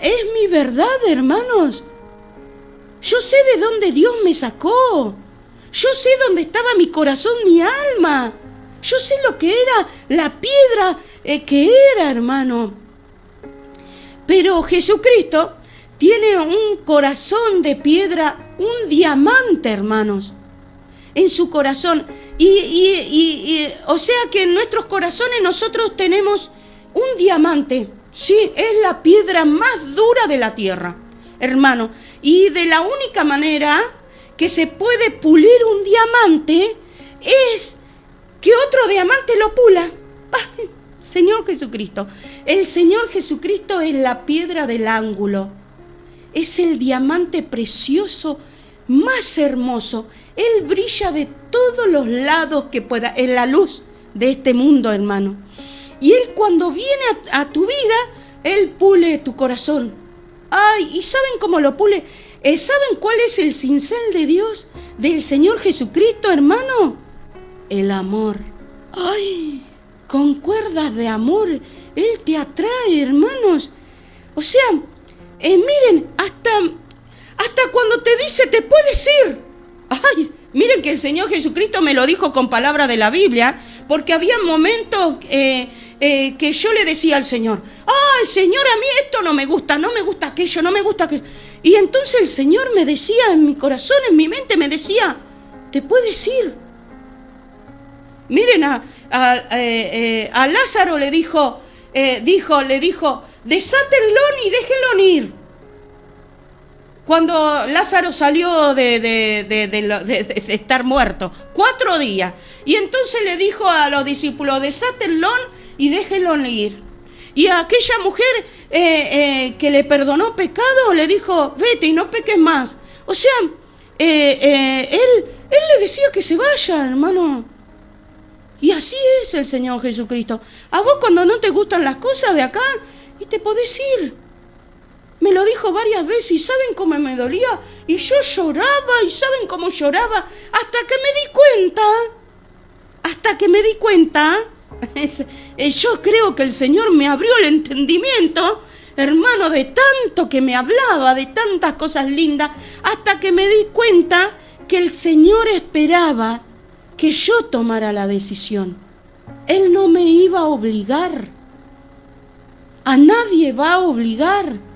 B: es mi verdad, hermanos. Yo sé de dónde Dios me sacó. Yo sé dónde estaba mi corazón, mi alma. Yo sé lo que era la piedra que era, hermano. Pero Jesucristo tiene un corazón de piedra, un diamante, hermanos, en su corazón. O sea que en nuestros corazones nosotros tenemos un diamante, sí, es la piedra más dura de la tierra, hermano. Y de la única manera que se puede pulir un diamante es que otro diamante lo pula. ¡Ay! Señor Jesucristo. El Señor Jesucristo es la piedra del ángulo. Es el diamante precioso, más hermoso. Él brilla de todos los lados que pueda, en la luz de este mundo, hermano. Y Él cuando viene a tu vida, Él pule tu corazón. Ay, ¿y saben cómo lo pule? ¿Saben cuál es el cincel de Dios, del Señor Jesucristo, hermano? El amor. Ay, con cuerdas de amor, Él te atrae, hermanos. O sea, miren, hasta cuando te dice, te puedes ir. Ay, miren que el Señor Jesucristo me lo dijo con palabras de la Biblia, porque había momentos que yo le decía al Señor, ay, Señor, a mí esto no me gusta aquello, no me gusta aquello. Y entonces el Señor me decía en mi corazón, en mi mente, me decía, te puedes ir. Miren, a Lázaro le dijo, desátenlo y déjenlo ir. Cuando Lázaro salió de estar muerto, 4 días. Y entonces le dijo a los discípulos, desátenlo y déjenlo ir. Y a aquella mujer que le perdonó pecado, le dijo, vete y no peques más. O sea, él le decía que se vaya, hermano. Y así es el Señor Jesucristo. A vos cuando no te gustan las cosas de acá, y te podés ir. Me lo dijo varias veces y ¿saben cómo me dolía? Y yo lloraba y ¿saben cómo lloraba? Hasta que me di cuenta, yo creo que el Señor me abrió el entendimiento, hermano, de tanto que me hablaba, de tantas cosas lindas, hasta que me di cuenta que el Señor esperaba que yo tomara la decisión. Él no me iba a obligar. A nadie va a obligar.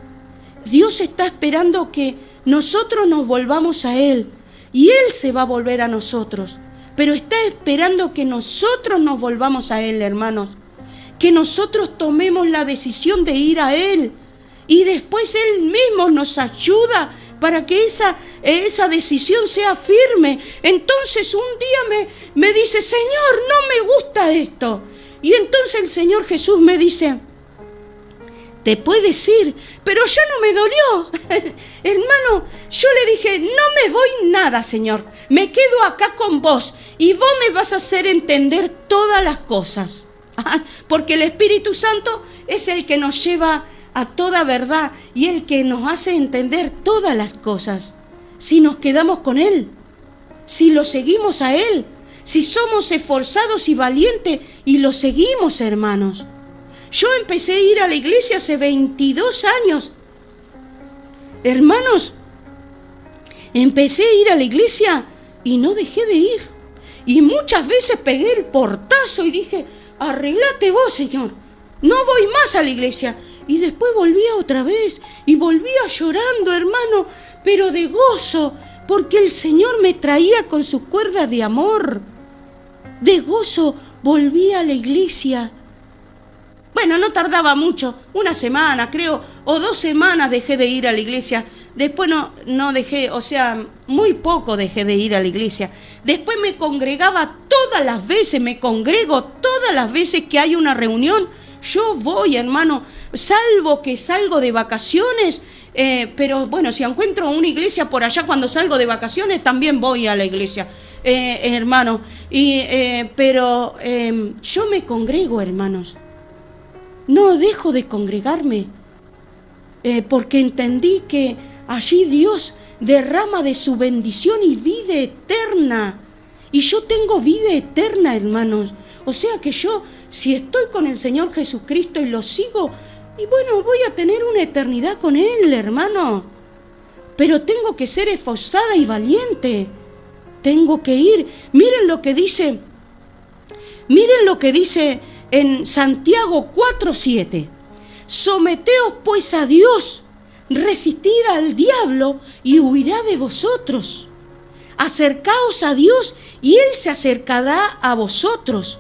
B: Dios está esperando que nosotros nos volvamos a Él y Él se va a volver a nosotros. Pero está esperando que nosotros nos volvamos a Él, hermanos. Que nosotros tomemos la decisión de ir a Él y después Él mismo nos ayuda para que esa decisión sea firme. Entonces un día me dice, Señor, no me gusta esto. Y entonces el Señor Jesús me dice, te puedes ir, pero ya no me dolió. Hermano, yo le dije, no me voy nada, Señor. Me quedo acá con vos y vos me vas a hacer entender todas las cosas. Porque el Espíritu Santo es el que nos lleva a toda verdad y el que nos hace entender todas las cosas. Si nos quedamos con Él, si lo seguimos a Él, si somos esforzados y valientes y lo seguimos, hermanos. Yo empecé a ir a la iglesia hace 22 años. Hermanos, empecé a ir a la iglesia y no dejé de ir. Y muchas veces pegué el portazo y dije, arreglate vos, Señor. No voy más a la iglesia. Y después volvía otra vez y volvía llorando, hermano, pero de gozo, porque el Señor me traía con sus cuerdas de amor. De gozo volví a la iglesia. Bueno, no tardaba mucho, 1 semana creo, o 2 semanas dejé de ir a la iglesia. Después no dejé, o sea, muy poco dejé de ir a la iglesia. Después me congregaba todas las veces, me congrego todas las veces que hay una reunión. Yo voy, hermano, salvo que salgo de vacaciones, pero bueno, si encuentro una iglesia por allá cuando salgo de vacaciones, también voy a la iglesia, hermano. Pero yo me congrego, hermanos. No dejo de congregarme, porque entendí que allí Dios derrama de su bendición y vida eterna. Y yo tengo vida eterna, hermanos. O sea que yo, si estoy con el Señor Jesucristo y lo sigo, y bueno, voy a tener una eternidad con Él, hermano. Pero tengo que ser esforzada y valiente. Tengo que ir. Miren lo que dice en Santiago 4:7. Someteos pues a Dios, resistid al diablo y huirá de vosotros. Acercaos a Dios y Él se acercará a vosotros.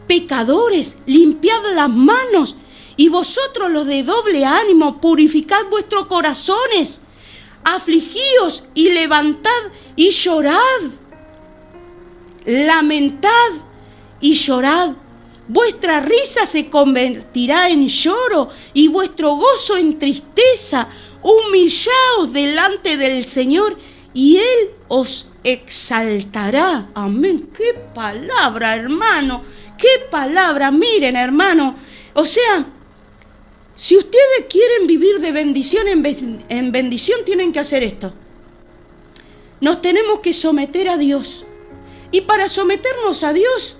B: Pecadores, limpiad las manos, y vosotros los de doble ánimo, purificad vuestros corazones. Afligíos y levantad y llorad. Lamentad y llorad. Vuestra risa se convertirá en lloro y vuestro gozo en tristeza. Humillaos delante del Señor y Él os exaltará. Amén. Qué palabra, hermano. Qué palabra. Miren, hermano. O sea, si ustedes quieren vivir de bendición en bendición, tienen que hacer esto. Nos tenemos que someter a Dios. Y para someternos a Dios,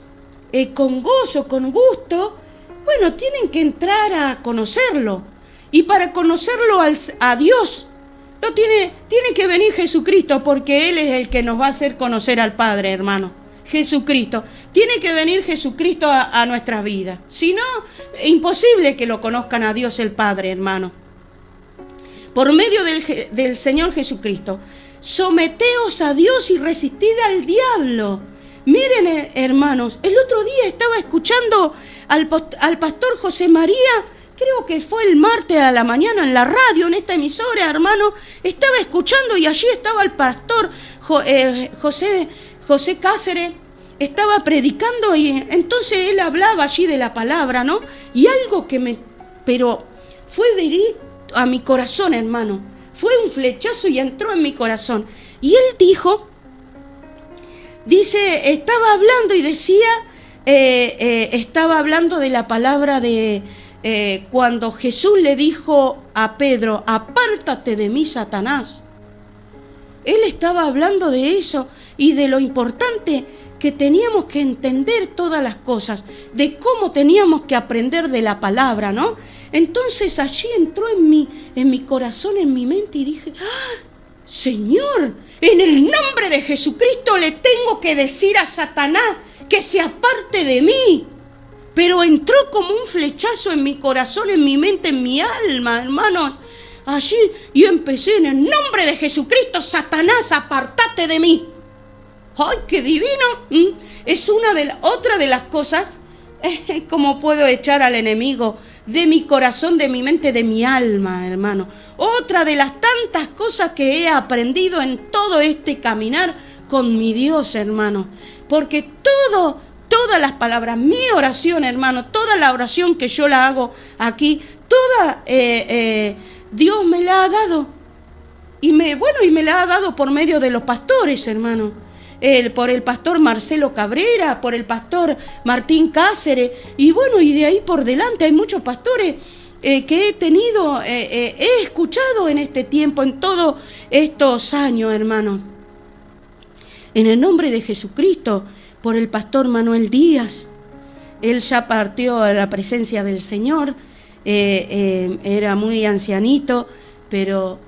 B: con gozo, con gusto, bueno, tienen que entrar a conocerlo. Y para conocerlo a Dios, tiene que venir Jesucristo, porque Él es el que nos va a hacer conocer al Padre, hermano. Jesucristo. Tiene que venir Jesucristo a nuestras vidas. Si no, es imposible que lo conozcan a Dios el Padre, hermano. por medio del Señor Jesucristo. Someteos a Dios y resistid al diablo. Miren, hermanos, el otro día estaba escuchando al pastor José María, creo que fue el martes a la mañana en la radio, en esta emisora, hermano, estaba escuchando y allí estaba el pastor José Cáceres, estaba predicando y entonces él hablaba allí de la palabra, ¿no? Y algo pero fue directo a mi corazón, hermano, fue un flechazo y entró en mi corazón. Y él estaba hablando y decía, estaba hablando de la palabra de cuando Jesús le dijo a Pedro, apártate de mí, Satanás. Él estaba hablando de eso y de lo importante que teníamos que entender todas las cosas, de cómo teníamos que aprender de la palabra, ¿no? Entonces allí entró en mi corazón, en mi mente y dije, ¡ah, Señor! En el nombre de Jesucristo le tengo que decir a Satanás que se aparte de mí. Pero entró como un flechazo en mi corazón, en mi mente, en mi alma, hermanos. Allí yo empecé en el nombre de Jesucristo, Satanás, apártate de mí. ¡Ay, qué divino! Es otra de las cosas, como puedo echar al enemigo de mi corazón, de mi mente, de mi alma, hermano. Otra de las tantas cosas que he aprendido en todo este caminar con mi Dios, hermano. Porque todas las palabras, mi oración, hermano, toda la oración que yo la hago aquí, toda Dios me la ha dado. Y me la ha dado por medio de los pastores, hermano. Por el pastor Marcelo Cabrera, por el pastor Martín Cáceres, y de ahí por delante hay muchos pastores que he tenido, he escuchado en este tiempo, en todos estos años, hermano. En el nombre de Jesucristo, por el pastor Manuel Díaz, él ya partió a la presencia del Señor, era muy ancianito, pero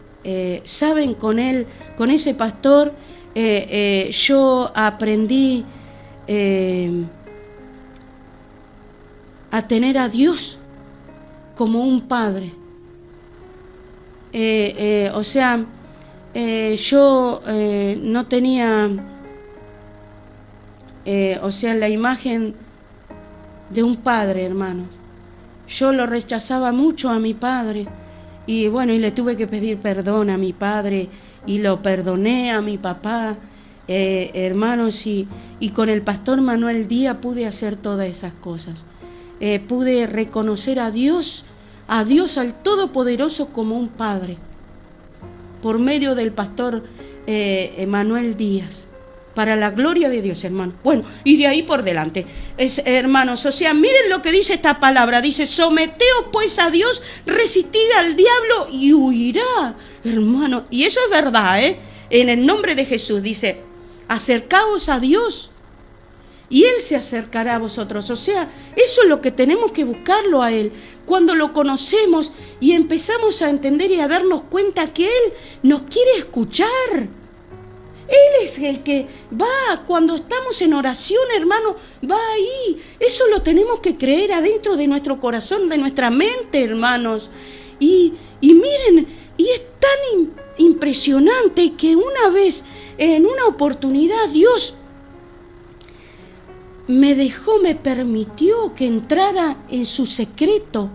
B: saben, con ese pastor, yo aprendí a tener a Dios como un padre. Yo no tenía, la imagen de un padre, hermanos. Yo lo rechazaba mucho a mi padre y le tuve que pedir perdón a mi padre y lo perdoné a mi papá, hermanos, y con el pastor Manuel Díaz pude hacer todas esas cosas. Pude reconocer a Dios al Todopoderoso como un padre, por medio del pastor Manuel Díaz, para la gloria de Dios, hermano. Y de ahí por delante, hermanos, miren lo que dice esta palabra, dice, someteos pues a Dios, resistid al diablo y huirá, hermano. Y eso es verdad, en el nombre de Jesús, dice, acercaos a Dios y Él se acercará a vosotros. Eso es lo que tenemos que buscarlo a Él. Cuando lo conocemos y empezamos a entender y a darnos cuenta que Él nos quiere escuchar. Él es el que va, cuando estamos en oración, hermano, va ahí. Eso lo tenemos que creer adentro de nuestro corazón, de nuestra mente, hermanos. Y miren, y es tan impresionante que una vez, en una oportunidad, Dios me permitió que entrara en su secreto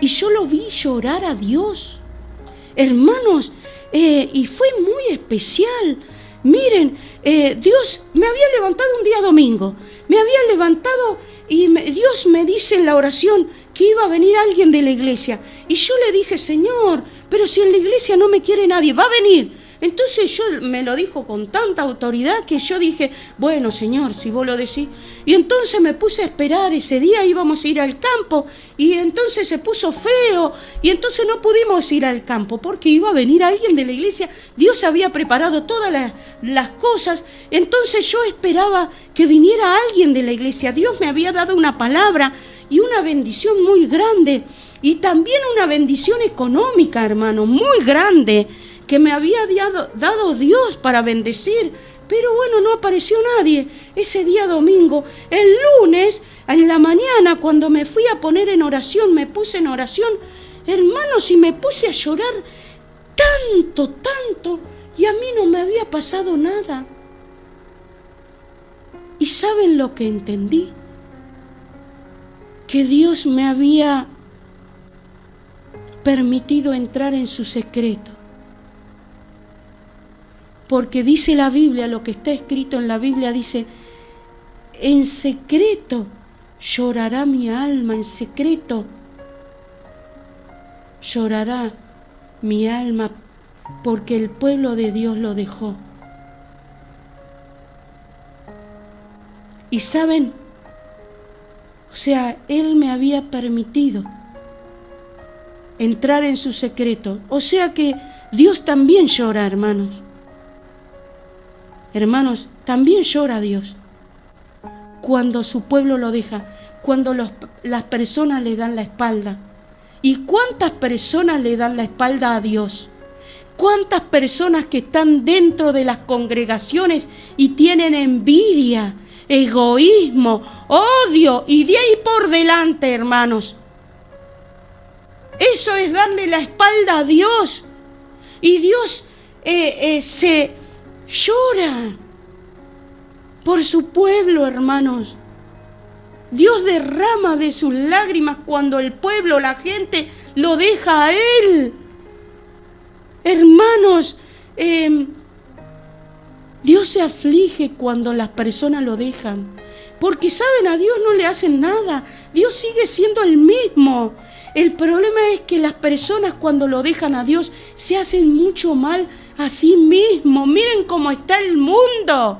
B: y yo lo vi llorar a Dios, hermanos, y fue muy especial. Miren, Dios me había levantado un día domingo, me había levantado y Dios me dice en la oración que iba a venir alguien de la iglesia y yo le dije, Señor, pero si en la iglesia no me quiere nadie, va a venir. Entonces yo me lo dijo con tanta autoridad que yo dije, bueno, Señor, si vos lo decís. Y entonces me puse a esperar, ese día íbamos a ir al campo y entonces se puso feo y entonces no pudimos ir al campo porque iba a venir alguien de la iglesia. Dios había preparado todas las cosas, entonces yo esperaba que viniera alguien de la iglesia. Dios me había dado una palabra y una bendición muy grande y también una bendición económica, hermano, muy grande, que me había dado Dios para bendecir, pero no apareció nadie ese día domingo. El lunes, en la mañana, cuando me fui a poner en oración, me puse en oración, hermanos, y me puse a llorar tanto, y a mí no me había pasado nada. ¿Y saben lo que entendí? Que Dios me había permitido entrar en su secreto. Porque dice la Biblia, lo que está escrito en la Biblia dice, en secreto llorará mi alma, en secreto llorará mi alma, porque el pueblo de Dios lo dejó. Y saben, o sea, Él me había permitido entrar en su secreto. O sea que Dios también llora, hermanos. Hermanos, también llora Dios cuando su pueblo lo deja, cuando las personas le dan la espalda. ¿Y cuántas personas le dan la espalda a Dios? ¿Cuántas personas que están dentro de las congregaciones y tienen envidia, egoísmo, odio y de ahí por delante, hermanos? Eso es darle la espalda a Dios. Y Dios se llora por su pueblo, hermanos. Dios derrama de sus lágrimas cuando el pueblo, la gente, lo deja a Él. Hermanos, Dios se aflige cuando las personas lo dejan. Porque, ¿saben? A Dios no le hacen nada. Dios sigue siendo el mismo. El problema es que las personas cuando lo dejan a Dios se hacen mucho mal a sí mismos. Miren cómo está el mundo.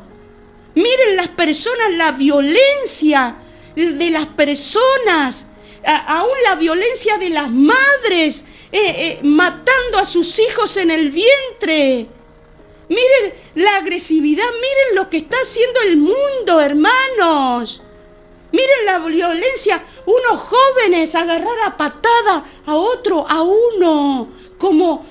B: Miren las personas, la violencia de las personas, aún la violencia de las madres, matando a sus hijos en el vientre. Miren la agresividad, miren lo que está haciendo el mundo, hermanos. Miren la violencia, unos jóvenes agarrar a patada a otro, a uno, como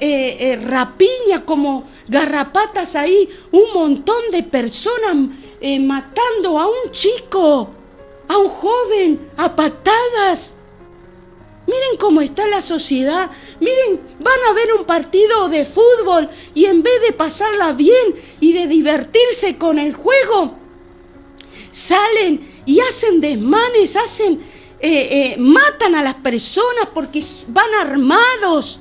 B: rapiña, como garrapatas ahí, un montón de personas matando a un chico, a un joven, a patadas. Miren cómo está la sociedad. Miren, van a ver un partido de fútbol y en vez de pasarla bien y de divertirse con el juego, salen y hacen desmanes, matan a las personas porque van armados.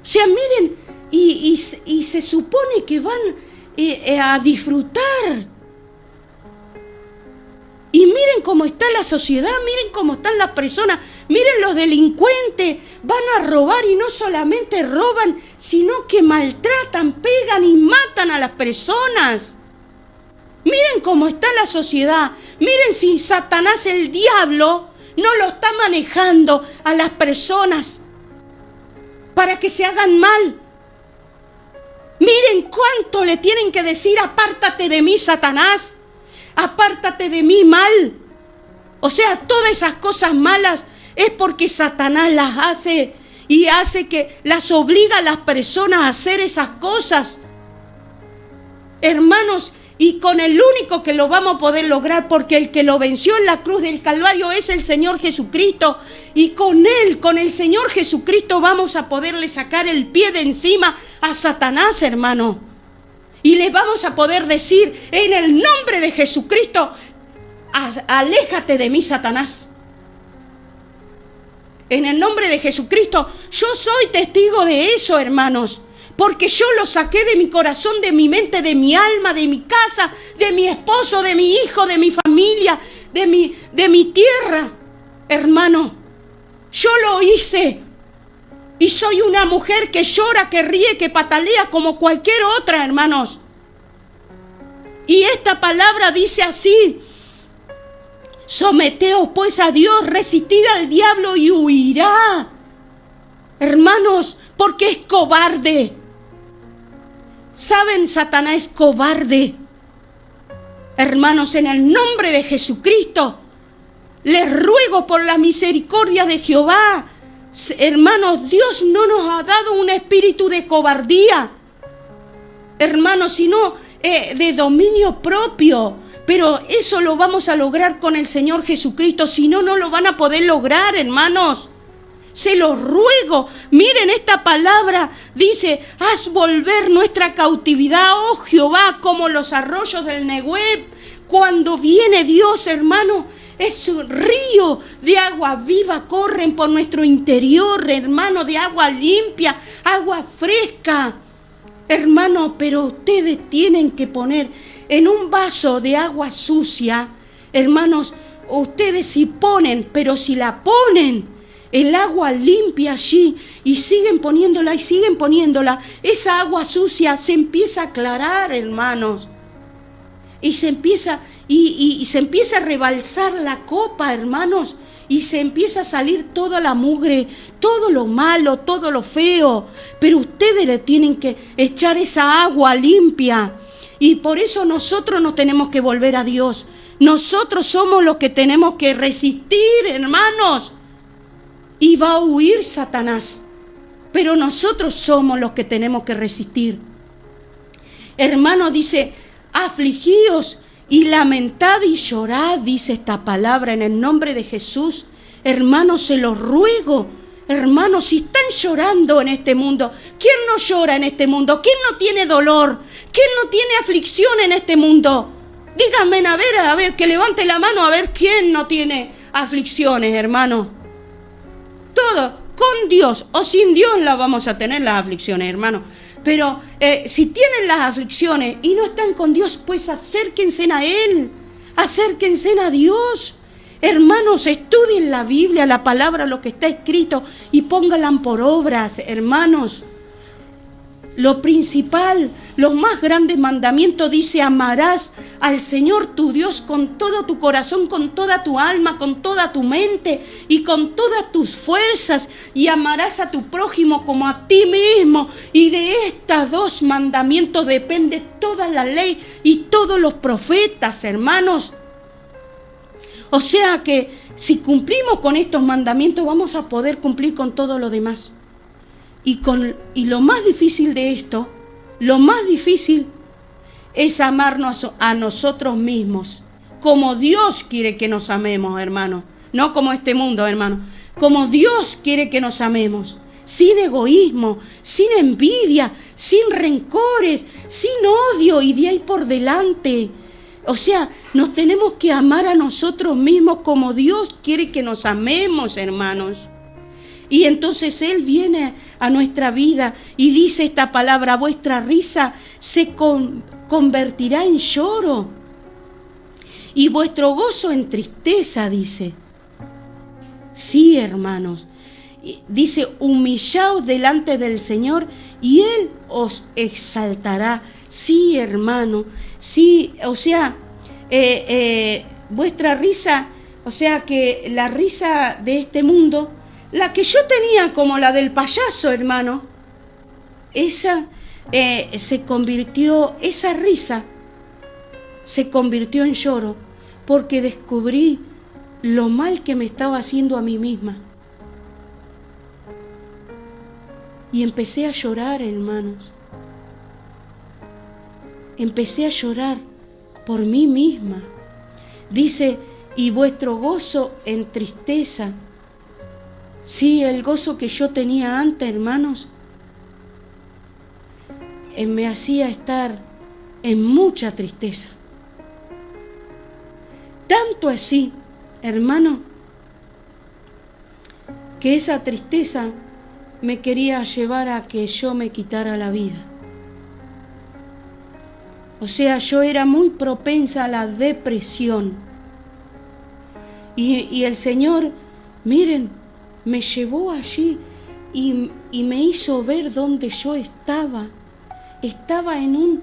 B: O sea, miren, y se supone que van a disfrutar. Y miren cómo está la sociedad, miren cómo están las personas, miren los delincuentes, van a robar y no solamente roban, sino que maltratan, pegan y matan a las personas. Miren cómo está la sociedad, miren si Satanás, el diablo, no lo está manejando a las personas para que se hagan mal. Miren cuánto le tienen que decir, apártate de mí, Satanás. Apártate de mí, mal. O sea, todas esas cosas malas es porque Satanás las hace y hace que las obliga a las personas a hacer esas cosas. Hermanos, y con el único que lo vamos a poder lograr, porque el que lo venció en la cruz del Calvario es el Señor Jesucristo. Y con Él, con el Señor Jesucristo, vamos a poderle sacar el pie de encima a Satanás, hermano. Y le vamos a poder decir, en el nombre de Jesucristo, aléjate de mí, Satanás. En el nombre de Jesucristo, yo soy testigo de eso, hermanos. Porque yo lo saqué de mi corazón, de mi mente, de mi alma, de mi casa, de mi esposo, de mi hijo, de mi familia, de mi tierra. Hermano, yo lo hice. Y soy una mujer que llora, que ríe, que patalea como cualquier otra, hermanos. Y esta palabra dice así: someteos pues a Dios, resistid al diablo y huirá. Hermanos, porque es cobarde. ¿Saben? Satanás es cobarde. Hermanos, en el nombre de Jesucristo, les ruego por la misericordia de Jehová. Hermanos, Dios no nos ha dado un espíritu de cobardía, hermanos, sino de dominio propio. Pero eso lo vamos a lograr con el Señor Jesucristo. Si no, no lo van a poder lograr, hermanos. Se los ruego. Miren, esta palabra dice, haz volver nuestra cautividad, oh Jehová, como los arroyos del Negueb. Cuando viene Dios, hermano, es un río de agua viva, corren por nuestro interior, hermano, de agua limpia, agua fresca. Hermano, pero ustedes tienen que poner en un vaso de agua sucia, hermanos, ustedes si ponen, pero si la ponen, el agua limpia allí y siguen poniéndola, esa agua sucia se empieza a aclarar, hermanos. Y se empieza a rebalsar la copa, hermanos, y se empieza a salir toda la mugre, todo lo malo, todo lo feo. Pero ustedes le tienen que echar esa agua limpia. Y por eso nosotros nos tenemos que volver a Dios. Nosotros somos los que tenemos que resistir, hermanos. Y va a huir Satanás. Pero nosotros somos los que tenemos que resistir. Hermano, dice, afligíos y lamentad y llorad, dice esta palabra en el nombre de Jesús. Hermanos, se los ruego. Hermanos, si están llorando en este mundo, ¿quién no llora en este mundo? ¿Quién no tiene dolor? ¿Quién no tiene aflicción en este mundo? Díganme, a ver, que levante la mano a ver quién no tiene aflicciones, hermano. Todo, con Dios o sin Dios las vamos a tener las aflicciones, hermano. Pero si tienen las aflicciones y no están con Dios, pues acérquense a Él, acérquense a Dios. Hermanos, estudien la Biblia, la palabra, lo que está escrito y pónganla por obras, hermanos. Lo principal, los más grandes mandamientos dice, amarás al Señor tu Dios con todo tu corazón, con toda tu alma, con toda tu mente y con todas tus fuerzas, y amarás a tu prójimo como a ti mismo. Y de estos dos mandamientos depende toda la ley y todos los profetas, hermanos. O sea que si cumplimos con estos mandamientos vamos a poder cumplir con todo lo demás. Y lo más difícil de esto, lo más difícil es amarnos a nosotros mismos, como Dios quiere que nos amemos, hermano. No como este mundo, hermano. Como Dios quiere que nos amemos. Sin egoísmo, sin envidia, sin rencores, sin odio y de ahí por delante. O sea, nos tenemos que amar a nosotros mismos como Dios quiere que nos amemos, hermanos. Y entonces Él viene a nuestra vida y dice esta palabra, vuestra risa se convertirá en lloro y vuestro gozo en tristeza, dice. Sí, hermanos. Dice, humillaos delante del Señor y Él os exaltará. Sí, hermano. Sí, o sea, vuestra risa, o sea que la risa de este mundo, la que yo tenía como la del payaso, hermano, esa esa risa se convirtió en lloro, porque descubrí lo mal que me estaba haciendo a mí misma. Y empecé a llorar, hermanos. Empecé a llorar por mí misma. Dice, y vuestro gozo en tristeza. Sí, el gozo que yo tenía antes, hermanos, me hacía estar en mucha tristeza. Tanto así, hermano, que esa tristeza me quería llevar a que yo me quitara la vida. O sea, yo era muy propensa a la depresión. Y el Señor, miren, me llevó allí y me hizo ver dónde yo estaba. Estaba en un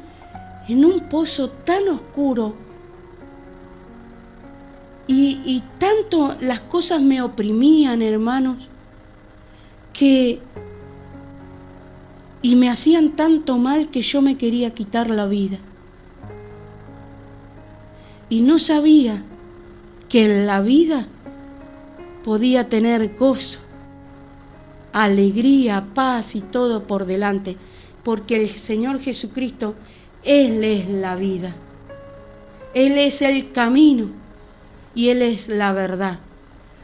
B: pozo tan oscuro. Y tanto las cosas me oprimían, hermanos, y me hacían tanto mal que yo me quería quitar la vida. Y no sabía que en la vida podía tener gozo, alegría, paz y todo por delante, porque el Señor Jesucristo, Él es la vida. Él es el camino y Él es la verdad.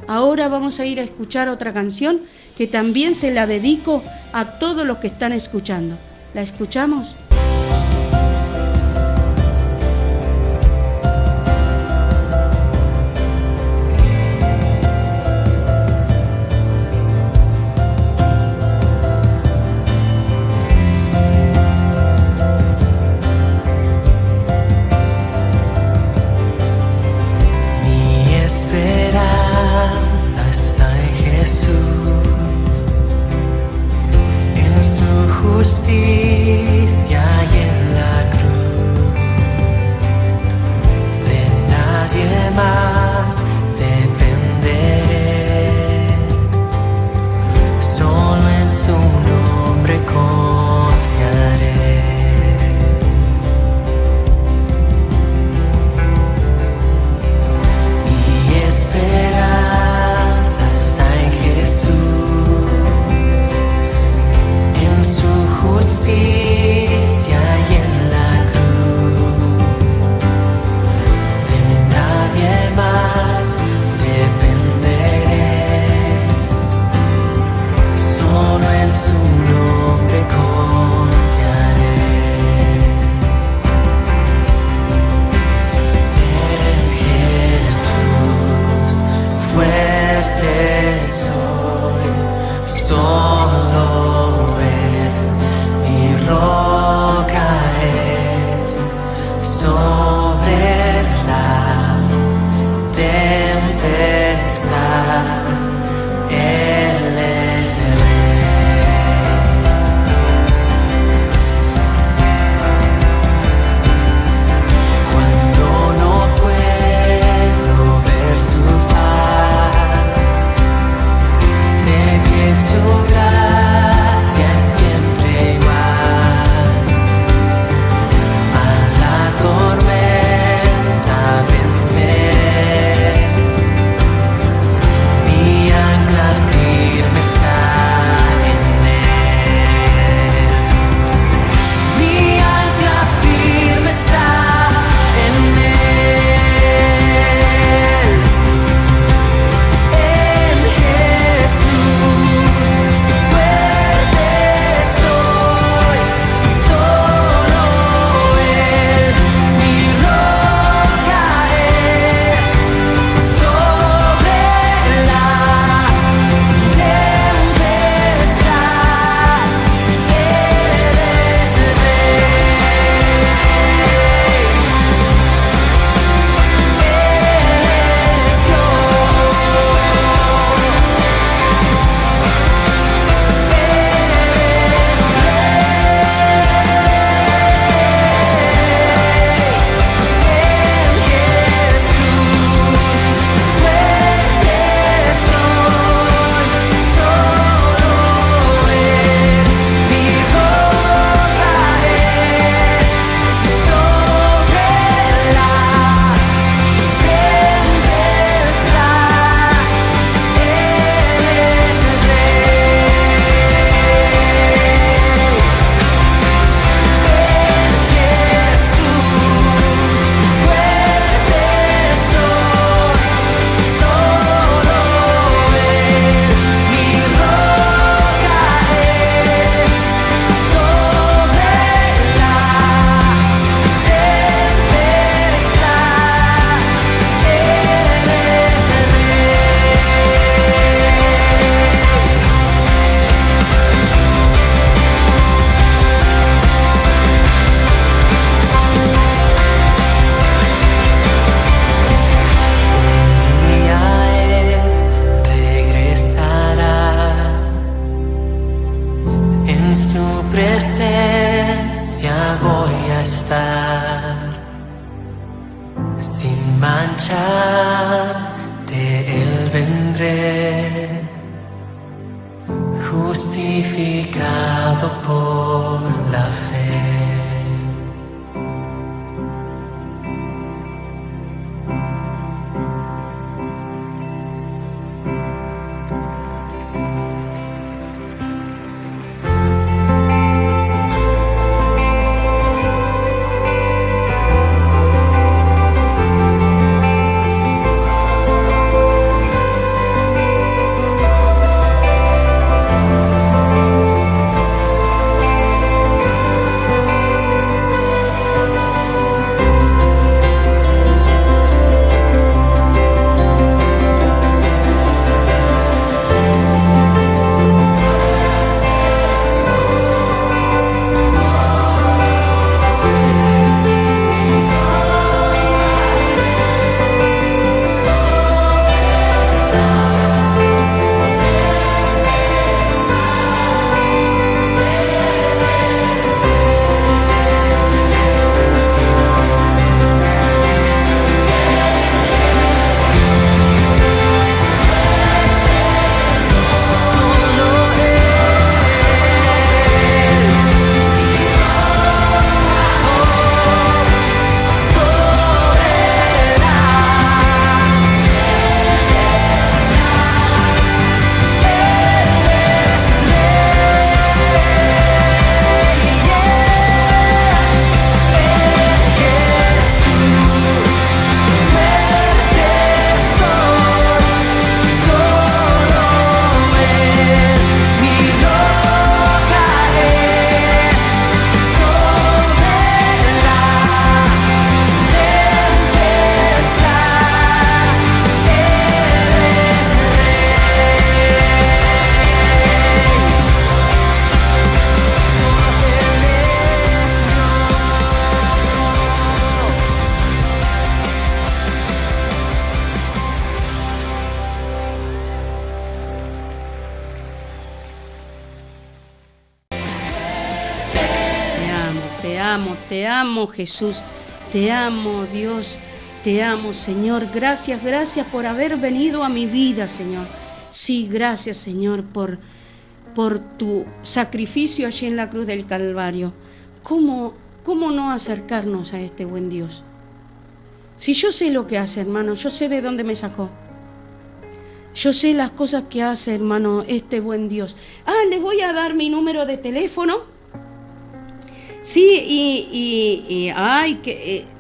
B: Ahora vamos a ir a escuchar otra canción que también se la dedico a todos los que están escuchando. ¿La escuchamos?
D: Esperanza está en Jesús, en su justicia y en la cruz. De nadie más dependeré, solo en su nombre confiaré. Esperanza está en Jesús, en su justicia y en la cruz. De nadie más dependeré, solo en su nombre confiaré. En Jesús fuerte soy, solo Él mi roca es. Sobre la tempestad Él es cuando no puedo ver su faz, sé que su gracia es siempre igual. A la tormenta venceré, mi ancla firme está en Él. Mi ancla firme está en Él. En Jesús fuerte soy, solo Él mi roca es. Sobre la tempestad Él es Rey. En su presencia voy a estar, sin manchar de Él vendré, justificado por la fe.
B: te amo Jesús, te amo Dios, te amo Señor. Gracias por haber venido a mi vida, Señor. Sí, gracias Señor por tu sacrificio allí en la cruz del Calvario. ¿Cómo no acercarnos a este buen Dios? Si yo sé lo que hace, hermano, yo sé de dónde me sacó. Yo sé las cosas que hace, hermano, este buen Dios. Les voy a dar mi número de teléfono. Sí,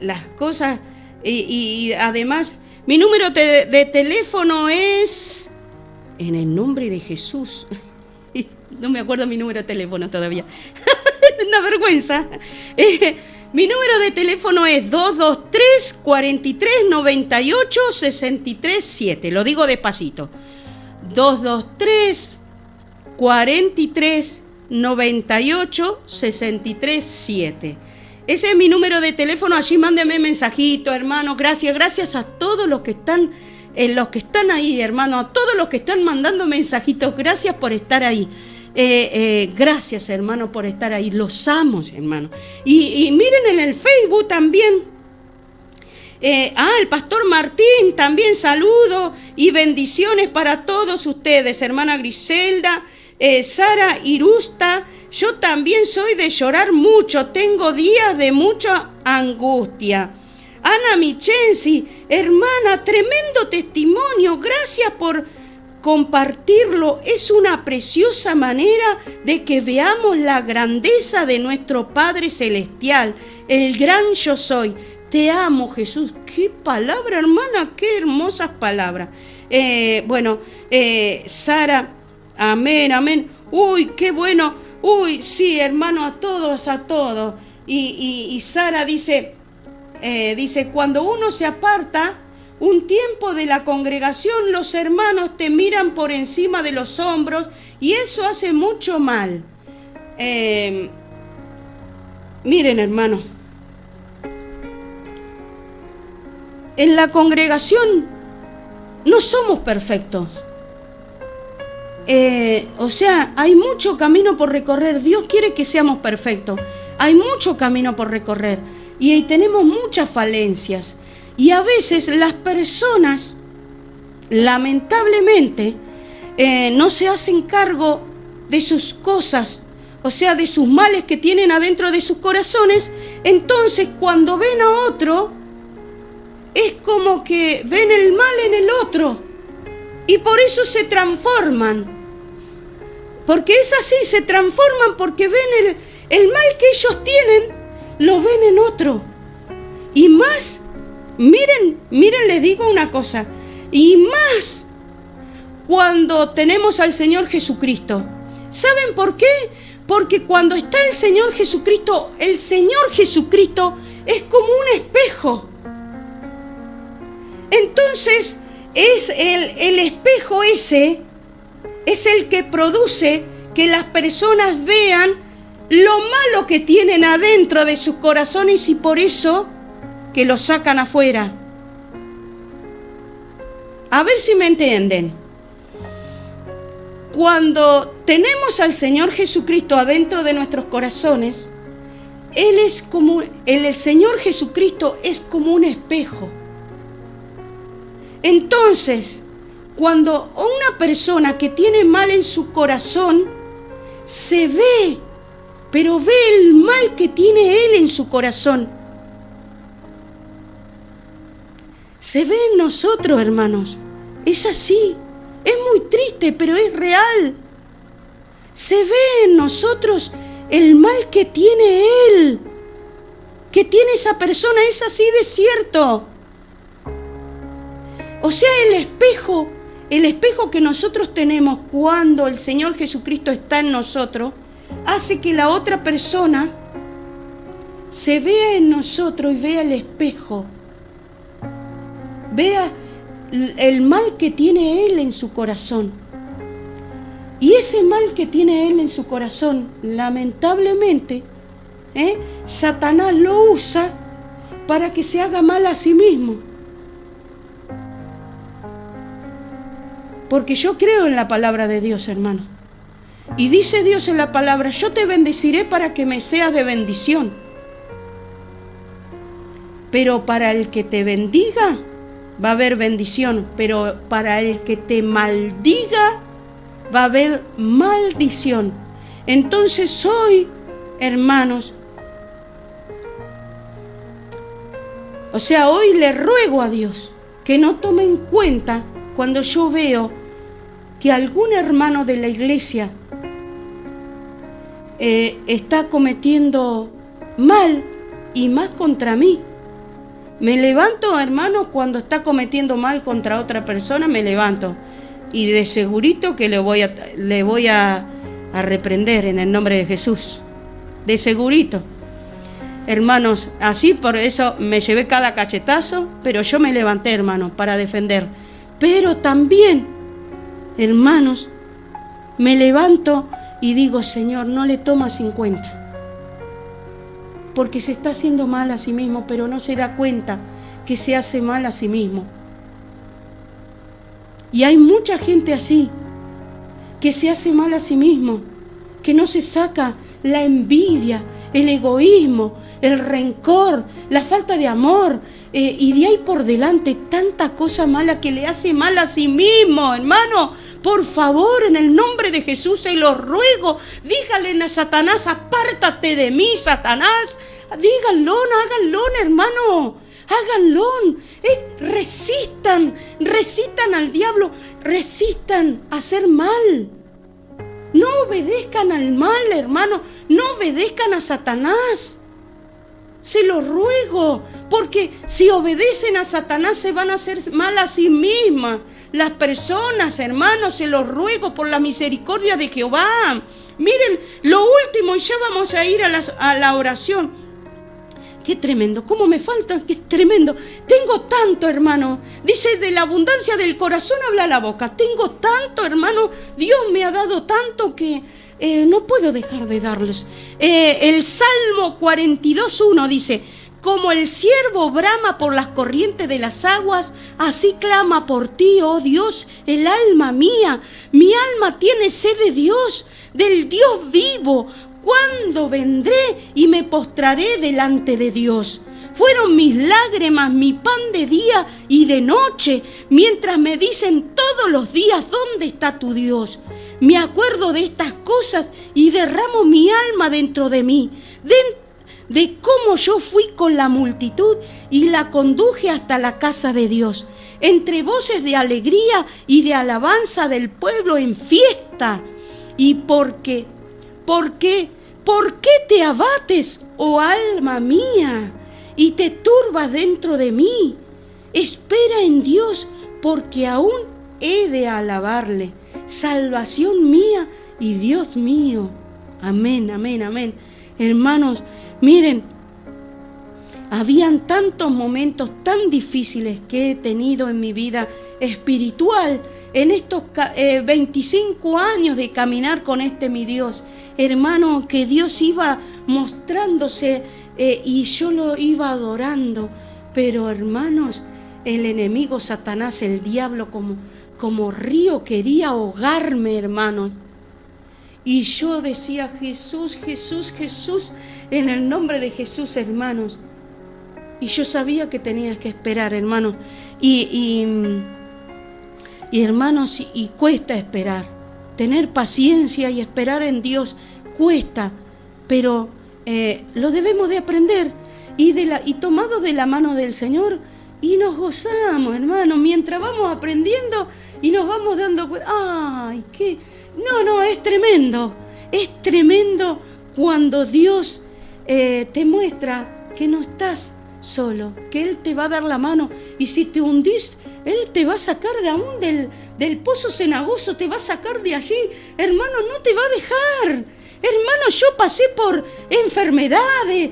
B: las cosas, y además, mi número de teléfono es, en el nombre de Jesús, no me acuerdo mi número de teléfono todavía, una vergüenza. Mi número de teléfono es 223 43 98 63 7. Lo digo despacito. 223 43 98 63 7. Ese es mi número de teléfono. Allí mándeme mensajito, hermano. Gracias a todos los que están ahí, hermano. A todos los que están mandando mensajitos. Gracias por estar ahí. Gracias, hermano, por estar ahí. Los amo, hermano. Y miren en el Facebook también. El pastor Martín, también saludo y bendiciones para todos ustedes. Hermana Griselda, Sara Irusta. Yo también soy de llorar mucho. Tengo días de mucha angustia. Ana Michensi, hermana, tremendo testimonio. Gracias por compartirlo. Es una preciosa manera de que veamos la grandeza de nuestro Padre Celestial, el gran yo soy. Te amo, Jesús. Qué palabra, hermana, qué hermosas palabras. Sara, amén. Uy, qué bueno. Uy, sí, hermano, a todos. Y Sara dice, cuando uno se aparta un tiempo de la congregación, los hermanos te miran por encima de los hombros y eso hace mucho mal. Miren, hermano, en la congregación no somos perfectos. Hay mucho camino por recorrer. Dios quiere que seamos perfectos. Hay mucho camino por recorrer y tenemos muchas falencias. Y a veces las personas, lamentablemente, no se hacen cargo de sus cosas, de sus males que tienen adentro de sus corazones. Entonces, cuando ven a otro, es como que ven el mal en el otro. Y por eso se transforman. Porque es así, se transforman porque ven el mal que ellos tienen, lo ven en otro. Y más, miren, les digo una cosa, y más cuando tenemos al Señor Jesucristo. ¿Saben por qué? Porque cuando está el Señor Jesucristo es como un espejo. Entonces, es el espejo ese, es el que produce que las personas vean lo malo que tienen adentro de sus corazones y por eso que lo sacan afuera. A ver si me entienden. Cuando tenemos al Señor Jesucristo adentro de nuestros corazones, el Señor Jesucristo es como un espejo. Entonces, cuando una persona que tiene mal en su corazón se ve, pero ve el mal que tiene él en su corazón, se ve en nosotros, hermanos. Es así. Es muy triste, pero es real. Se ve en nosotros el mal que tiene él, que tiene esa persona. Es así de cierto. El espejo que nosotros tenemos cuando el Señor Jesucristo está en nosotros, hace que la otra persona se vea en nosotros y vea el espejo. Vea el mal que tiene él en su corazón. Y ese mal que tiene él en su corazón, lamentablemente, Satanás lo usa para que se haga mal a sí mismo. Porque yo creo en la palabra de Dios, hermano. Y dice Dios en la palabra, yo te bendeciré para que me seas de bendición. pero para el que te bendiga va a haber bendición, pero para el que te maldiga va a haber maldición. Entonces hoy, hermanos, hoy le ruego a Dios que no tome en cuenta cuando yo veo que algún hermano de la iglesia está cometiendo mal y más contra mí. Me levanto, hermano, cuando está cometiendo mal contra otra persona, me levanto. Y de segurito que le voy a reprender en el nombre de Jesús. De segurito. Hermanos, así por eso me llevé cada cachetazo, pero yo me levanté, hermano, para defender. Pero también, hermanos, me levanto y digo, Señor, no le tomas en cuenta. Porque se está haciendo mal a sí mismo, pero no se da cuenta que se hace mal a sí mismo. Y hay mucha gente así, que se hace mal a sí mismo, que no se saca la envidia, el egoísmo, el rencor, la falta de amor, y de ahí por delante tanta cosa mala que le hace mal a sí mismo, hermano. Por favor, en el nombre de Jesús se lo ruego, díganle a Satanás, apártate de mí, Satanás. Díganlo, háganlo, hermano, háganlo. Resistan al diablo, resistan a hacer mal. No obedezcan al mal, hermano, no obedezcan a Satanás. Se lo ruego, porque si obedecen a Satanás se van a hacer mal a sí mismas. Las personas, hermanos, se lo ruego por la misericordia de Jehová. Miren, lo último, y ya vamos a ir a la oración. Qué tremendo, cómo me faltan, qué tremendo. Tengo tanto, hermano. Dice, de la abundancia del corazón habla la boca. Tengo tanto, hermano. Dios me ha dado tanto que no puedo dejar de darles. El Salmo 42:1 dice, como el ciervo brama por las corrientes de las aguas, así clama por ti, oh Dios, el alma mía. Mi alma tiene sed de Dios, del Dios vivo. ¿Cuándo vendré y me postraré delante de Dios? Fueron mis lágrimas, mi pan de día y de noche, mientras me dicen todos los días, ¿dónde está tu Dios? Me acuerdo de estas cosas y derramo mi alma dentro de mí, de cómo yo fui con la multitud y la conduje hasta la casa de Dios, entre voces de alegría y de alabanza del pueblo en fiesta. ¿Y por qué? ¿Por qué te abates, oh alma mía, y te turbas dentro de mí? Espera en Dios, porque aún he de alabarle, salvación mía y Dios mío. Amén, amén, amén. Hermanos, miren, habían tantos momentos tan difíciles que he tenido en mi vida espiritual, en estos 25 años de caminar con mi Dios. Hermano, que Dios iba mostrándose y yo lo iba adorando. Pero hermanos, el enemigo Satanás, el diablo, como río quería ahogarme, hermanos. Y yo decía, Jesús, Jesús, Jesús, en el nombre de Jesús, hermanos. Y yo sabía que tenía que esperar, hermanos. Y hermanos, y cuesta esperar. Tener paciencia y esperar en Dios cuesta, pero lo debemos de aprender. Y tomado de la mano del Señor, y nos gozamos, hermanos, mientras vamos aprendiendo y nos vamos dando cuenta. ¡Ay, qué! No, es tremendo. Es tremendo cuando Dios te muestra que no estás solo, que Él te va a dar la mano, y si te hundís, Él te va a sacar de aún del pozo cenagoso, te va a sacar de allí, hermano, no te va a dejar. Hermano, yo pasé por enfermedades,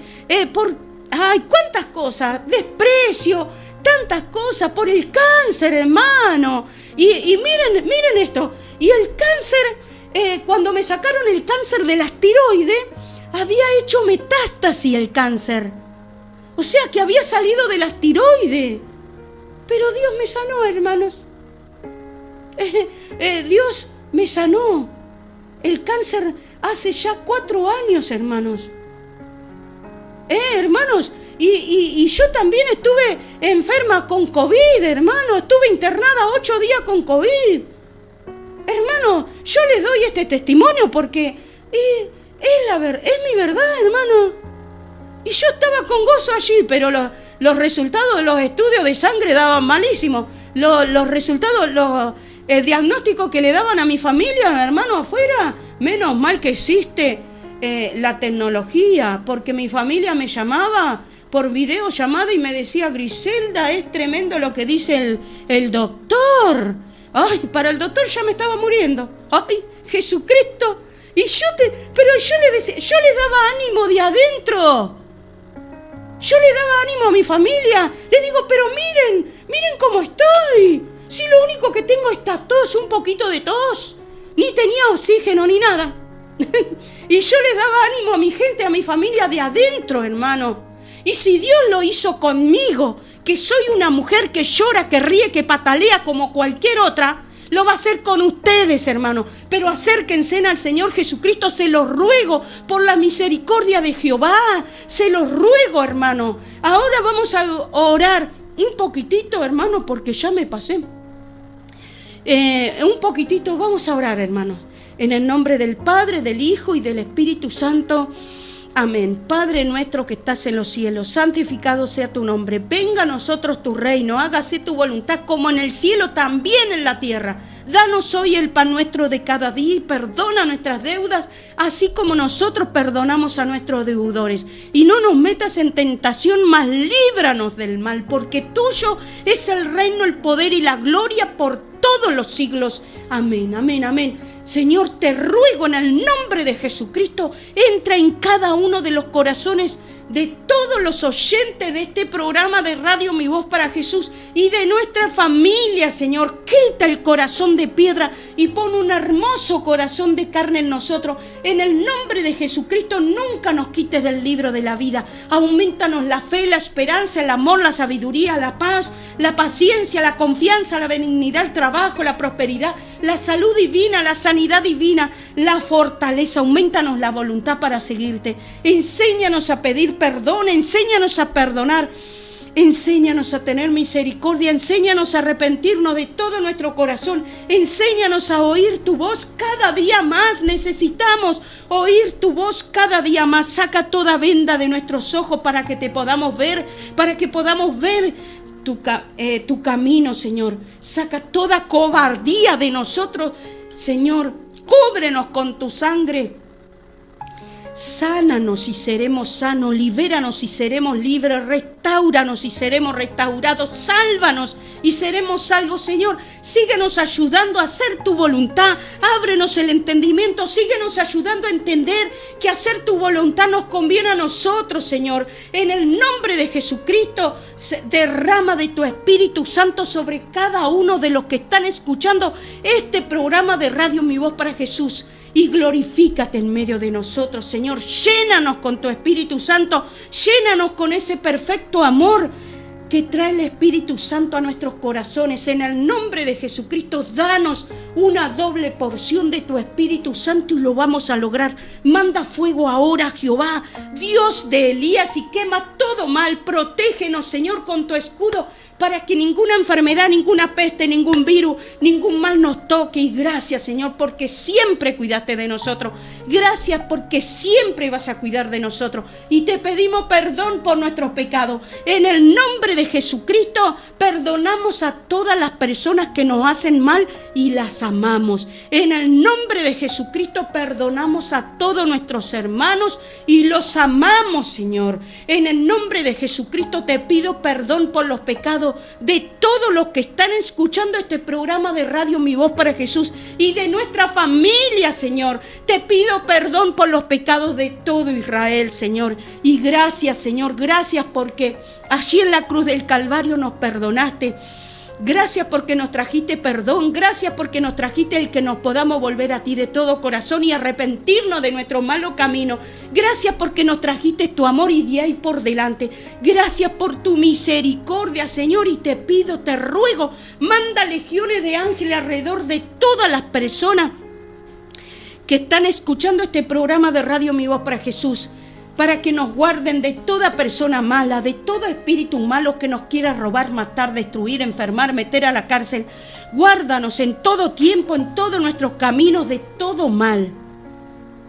B: cuántas cosas, desprecio, tantas cosas, por el cáncer, hermano. Y miren esto, y el cáncer, cuando me sacaron el cáncer de las tiroides, había hecho metástasis el cáncer. O sea que había salido de las tiroides. Pero Dios me sanó, hermanos. Dios me sanó. El cáncer hace ya 4 años, hermanos. Hermanos, Y yo también estuve enferma con COVID, hermano. Estuve internada 8 días con COVID. Hermano, yo les doy este testimonio porque es mi verdad, hermano. Y yo estaba con gozo allí, pero los resultados de los estudios de sangre daban malísimos. Los resultados, el diagnóstico que le daban a mi familia, hermano, afuera, menos mal que existe la tecnología, porque mi familia me llamaba por videollamada y me decía: Griselda, es tremendo lo que dice el doctor. Ay, para el doctor ya me estaba muriendo. Ay, Jesucristo. Pero yo le decía, yo le daba ánimo de adentro. Yo le daba ánimo a mi familia. Le digo, pero miren cómo estoy. Si lo único que tengo es esta tos, un poquito de tos. Ni tenía oxígeno ni nada. Y yo le daba ánimo a mi gente, a mi familia de adentro, hermano. Y si Dios lo hizo conmigo, que soy una mujer que llora, que ríe, que patalea como cualquier otra, lo va a hacer con ustedes, hermano. Pero acérquense al Señor Jesucristo, se los ruego, por la misericordia de Jehová. Se los ruego, hermano. Ahora vamos a orar un poquitito, hermano, porque ya me pasé. Un poquitito, vamos a orar, hermanos. En el nombre del Padre, del Hijo y del Espíritu Santo. Amén. Padre nuestro que estás en los cielos, santificado sea tu nombre. Venga a nosotros tu reino, hágase tu voluntad como en el cielo, también en la tierra. Danos hoy el pan nuestro de cada día y perdona nuestras deudas, así como nosotros perdonamos a nuestros deudores. Y no nos metas en tentación, mas líbranos del mal, porque tuyo es el reino, el poder y la gloria por todos los siglos. Amén, amén, amén. Señor, te ruego en el nombre de Jesucristo, entra en cada uno de los corazones de todos los oyentes de este programa de Radio Mi Voz para Jesús y de nuestra familia, Señor. Quita el corazón de piedra y pon un hermoso corazón de carne en nosotros. En el nombre de Jesucristo, nunca nos quites del libro de la vida. Aumentanos la fe, la esperanza, el amor, la sabiduría, la paz, la paciencia, la confianza, la benignidad, el trabajo, la prosperidad, la salud divina, la sanidad divina, la fortaleza. Aumentanos la voluntad para seguirte. Enséñanos a pedir perdón, enséñanos a perdonar, enséñanos a tener misericordia, enséñanos a arrepentirnos de todo nuestro corazón, enséñanos a oír tu voz cada día más. Necesitamos oír tu voz cada día más. Saca toda venda de nuestros ojos para que te podamos ver, para que podamos ver tu camino, Señor. Saca toda cobardía de nosotros, Señor. Cúbrenos con tu sangre. Sánanos y seremos sanos, libéranos y seremos libres, restáuranos y seremos restaurados, sálvanos y seremos salvos, Señor. Síguenos ayudando a hacer tu voluntad, ábrenos el entendimiento, síguenos ayudando a entender que hacer tu voluntad nos conviene a nosotros, Señor. En el nombre de Jesucristo, derrama de tu Espíritu Santo sobre cada uno de los que están escuchando este programa de Radio Mi Voz para Jesús. Y glorifícate en medio de nosotros, Señor. Llénanos con tu Espíritu Santo. Llénanos con ese perfecto amor que trae el Espíritu Santo a nuestros corazones. En el nombre de Jesucristo, danos una doble porción de tu Espíritu Santo y lo vamos a lograr. Manda fuego ahora, Jehová, Dios de Elías, y quema todo mal. Protégenos, Señor, con tu escudo, para que ninguna enfermedad, ninguna peste, ningún virus, ningún mal nos toque. Y gracias, Señor, porque siempre cuidaste de nosotros. Gracias porque siempre vas a cuidar de nosotros. Y te pedimos perdón por nuestros pecados. En el nombre de Jesucristo, perdonamos a todas las personas que nos hacen mal y las amamos. En el nombre de Jesucristo, perdonamos a todos nuestros hermanos y los amamos, Señor. En el nombre de Jesucristo, te pido perdón por los pecados de todos los que están escuchando este programa de Radio Mi Voz para Jesús y de nuestra familia, Señor. Te pido perdón por los pecados de todo Israel, Señor. Y gracias, Señor, gracias porque allí en la cruz del Calvario nos perdonaste. Gracias porque nos trajiste perdón, gracias porque nos trajiste el que nos podamos volver a ti de todo corazón y arrepentirnos de nuestro malo camino. Gracias porque nos trajiste tu amor y de ahí por delante. Gracias por tu misericordia, Señor, y te pido, te ruego, manda legiones de ángeles alrededor de todas las personas que están escuchando este programa de Radio Mi Voz para Jesús. para que nos guarden de toda persona mala, de todo espíritu malo que nos quiera robar, matar, destruir, enfermar, meter a la cárcel. Guárdanos en todo tiempo, en todos nuestros caminos, de todo mal.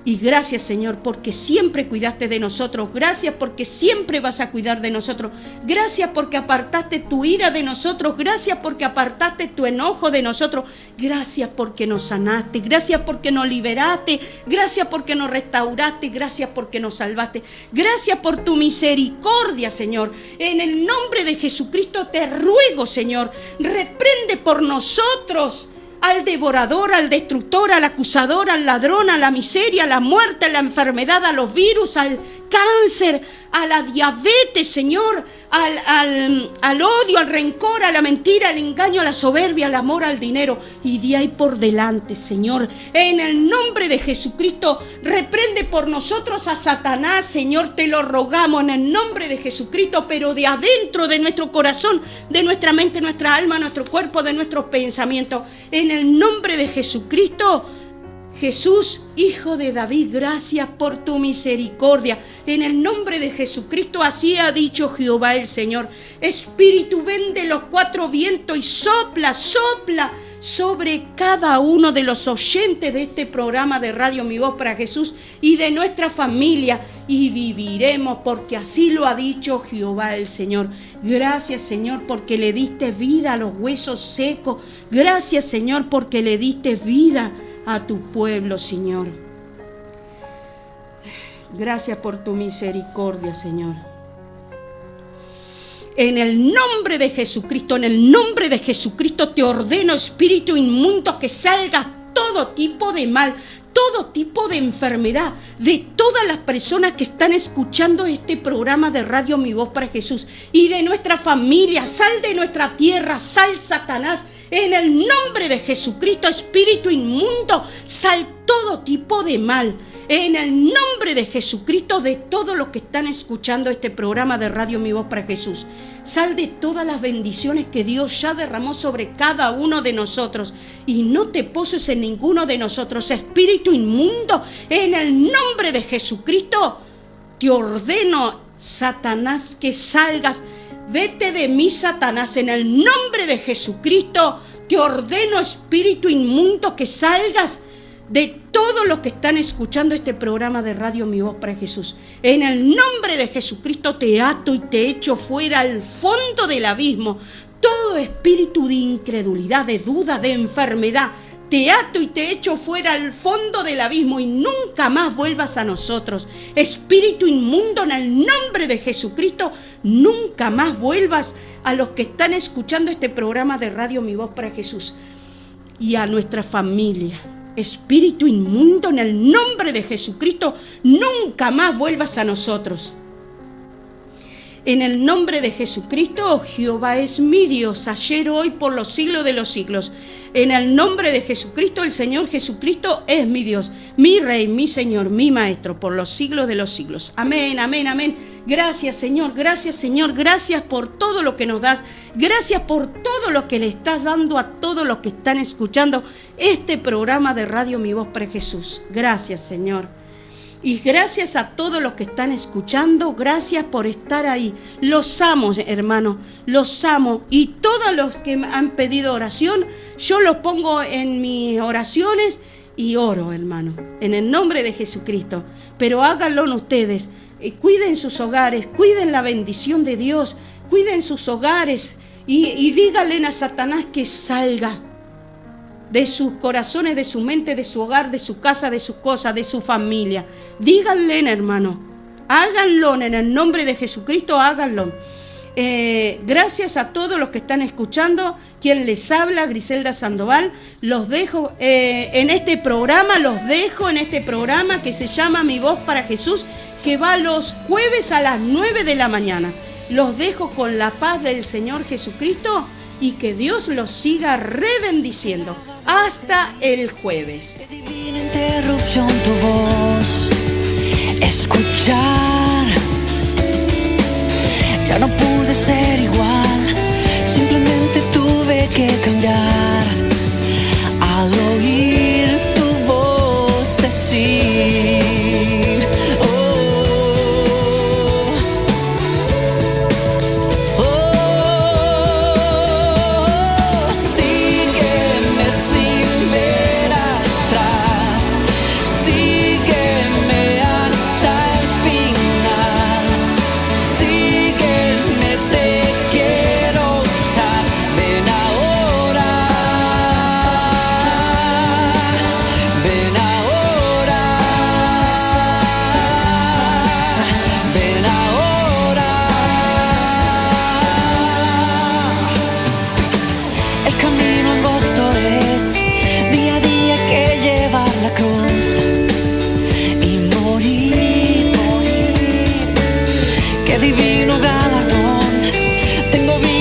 B: Y gracias, Señor, porque siempre cuidaste de nosotros. Gracias porque siempre vas a cuidar de nosotros. Gracias porque apartaste tu ira de nosotros. Gracias porque apartaste tu enojo de nosotros. Gracias porque nos sanaste. Gracias porque nos liberaste. Gracias porque nos restauraste. Gracias porque nos salvaste. Gracias por tu misericordia, Señor. En el nombre de Jesucristo te ruego, Señor, reprende por nosotros al devorador, al destructor, al acusador, al ladrón, a la miseria, a la muerte, a la enfermedad, a los virus, al cáncer, a la diabetes, Señor, al odio, al rencor, a la mentira, al engaño, a la soberbia, al amor, al dinero. Y de ahí por delante, Señor, en el nombre de Jesucristo, reprende por nosotros a Satanás, Señor, te lo rogamos en el nombre de Jesucristo, pero de adentro de nuestro corazón, de nuestra mente, nuestra alma, nuestro cuerpo, de nuestros pensamientos. En el nombre de Jesucristo, Jesús, Hijo de David, gracias por tu misericordia. En el nombre de Jesucristo, así ha dicho Jehová el Señor. Espíritu, ven de los cuatro vientos y sopla, sopla sobre cada uno de los oyentes de este programa de Radio Mi Voz para Jesús y de nuestra familia, y viviremos porque así lo ha dicho Jehová el Señor. Gracias, Señor, porque le diste vida a los huesos secos. Gracias, Señor, porque le diste vida a tu pueblo, Señor. Gracias por tu misericordia, Señor. En el nombre de Jesucristo, en el nombre de Jesucristo te ordeno, espíritu inmundo, que salga todo tipo de mal, todo tipo de enfermedad de todas las personas que están escuchando este programa de Radio Mi Voz para Jesús y de nuestra familia. Sal de nuestra tierra, sal, Satanás, en el nombre de Jesucristo. Espíritu inmundo, sal todo tipo de mal, en el nombre de Jesucristo, de todos los que están escuchando este programa de Radio Mi Voz para Jesús. Sal de todas las bendiciones que Dios ya derramó sobre cada uno de nosotros y no te poses en ninguno de nosotros. Espíritu inmundo, en el nombre de Jesucristo te ordeno, Satanás, que salgas. Vete de mí, Satanás, en el nombre de Jesucristo te ordeno, espíritu inmundo, que salgas de todos los que están escuchando este programa de Radio Mi Voz para Jesús. En el nombre de Jesucristo te ato y te echo fuera al fondo del abismo. Todo espíritu de incredulidad, de duda, de enfermedad, te ato y te echo fuera al fondo del abismo y nunca más vuelvas a nosotros. Espíritu inmundo, en el nombre de Jesucristo, nunca más vuelvas a los que están escuchando este programa de Radio Mi Voz para Jesús y a nuestra familia. Espíritu inmundo, en el nombre de Jesucristo, nunca más vuelvas a nosotros. En el nombre de Jesucristo, Jehová es mi Dios, ayer, hoy, por los siglos de los siglos. En el nombre de Jesucristo, el Señor Jesucristo es mi Dios, mi Rey, mi Señor, mi Maestro, por los siglos de los siglos. Amén, amén, amén. Gracias, Señor, gracias, Señor, gracias por todo lo que nos das. Gracias por todo lo que le estás dando a todos los que están escuchando este programa de Radio Mi Voz para Jesús. Gracias, Señor. Y gracias a todos los que están escuchando, gracias por estar ahí. Los amo, hermano, los amo. Y todos los que han pedido oración, yo los pongo en mis oraciones y oro, hermano, en el nombre de Jesucristo. Pero háganlo ustedes, cuiden sus hogares, cuiden la bendición de Dios, cuiden sus hogares y díganle a Satanás que salga de sus corazones, de su mente, de su hogar, de su casa, de sus cosas, de su familia. Díganle, hermano, háganlo en el nombre de Jesucristo, háganlo. Gracias a todos los que están escuchando. Quien les habla, Griselda Sandoval. Los dejo en este programa, que se llama Mi Voz para Jesús, que va los jueves a las 9 de la mañana. Los dejo con la paz del Señor Jesucristo y que Dios los siga rebendiciendo. Hasta el jueves.
E: Divina interrupción, tu voz escuchar. Ya no pude ser igual, simplemente tuve que cambiar al oír tu voz decir, oh. divino galardón. Tengo vida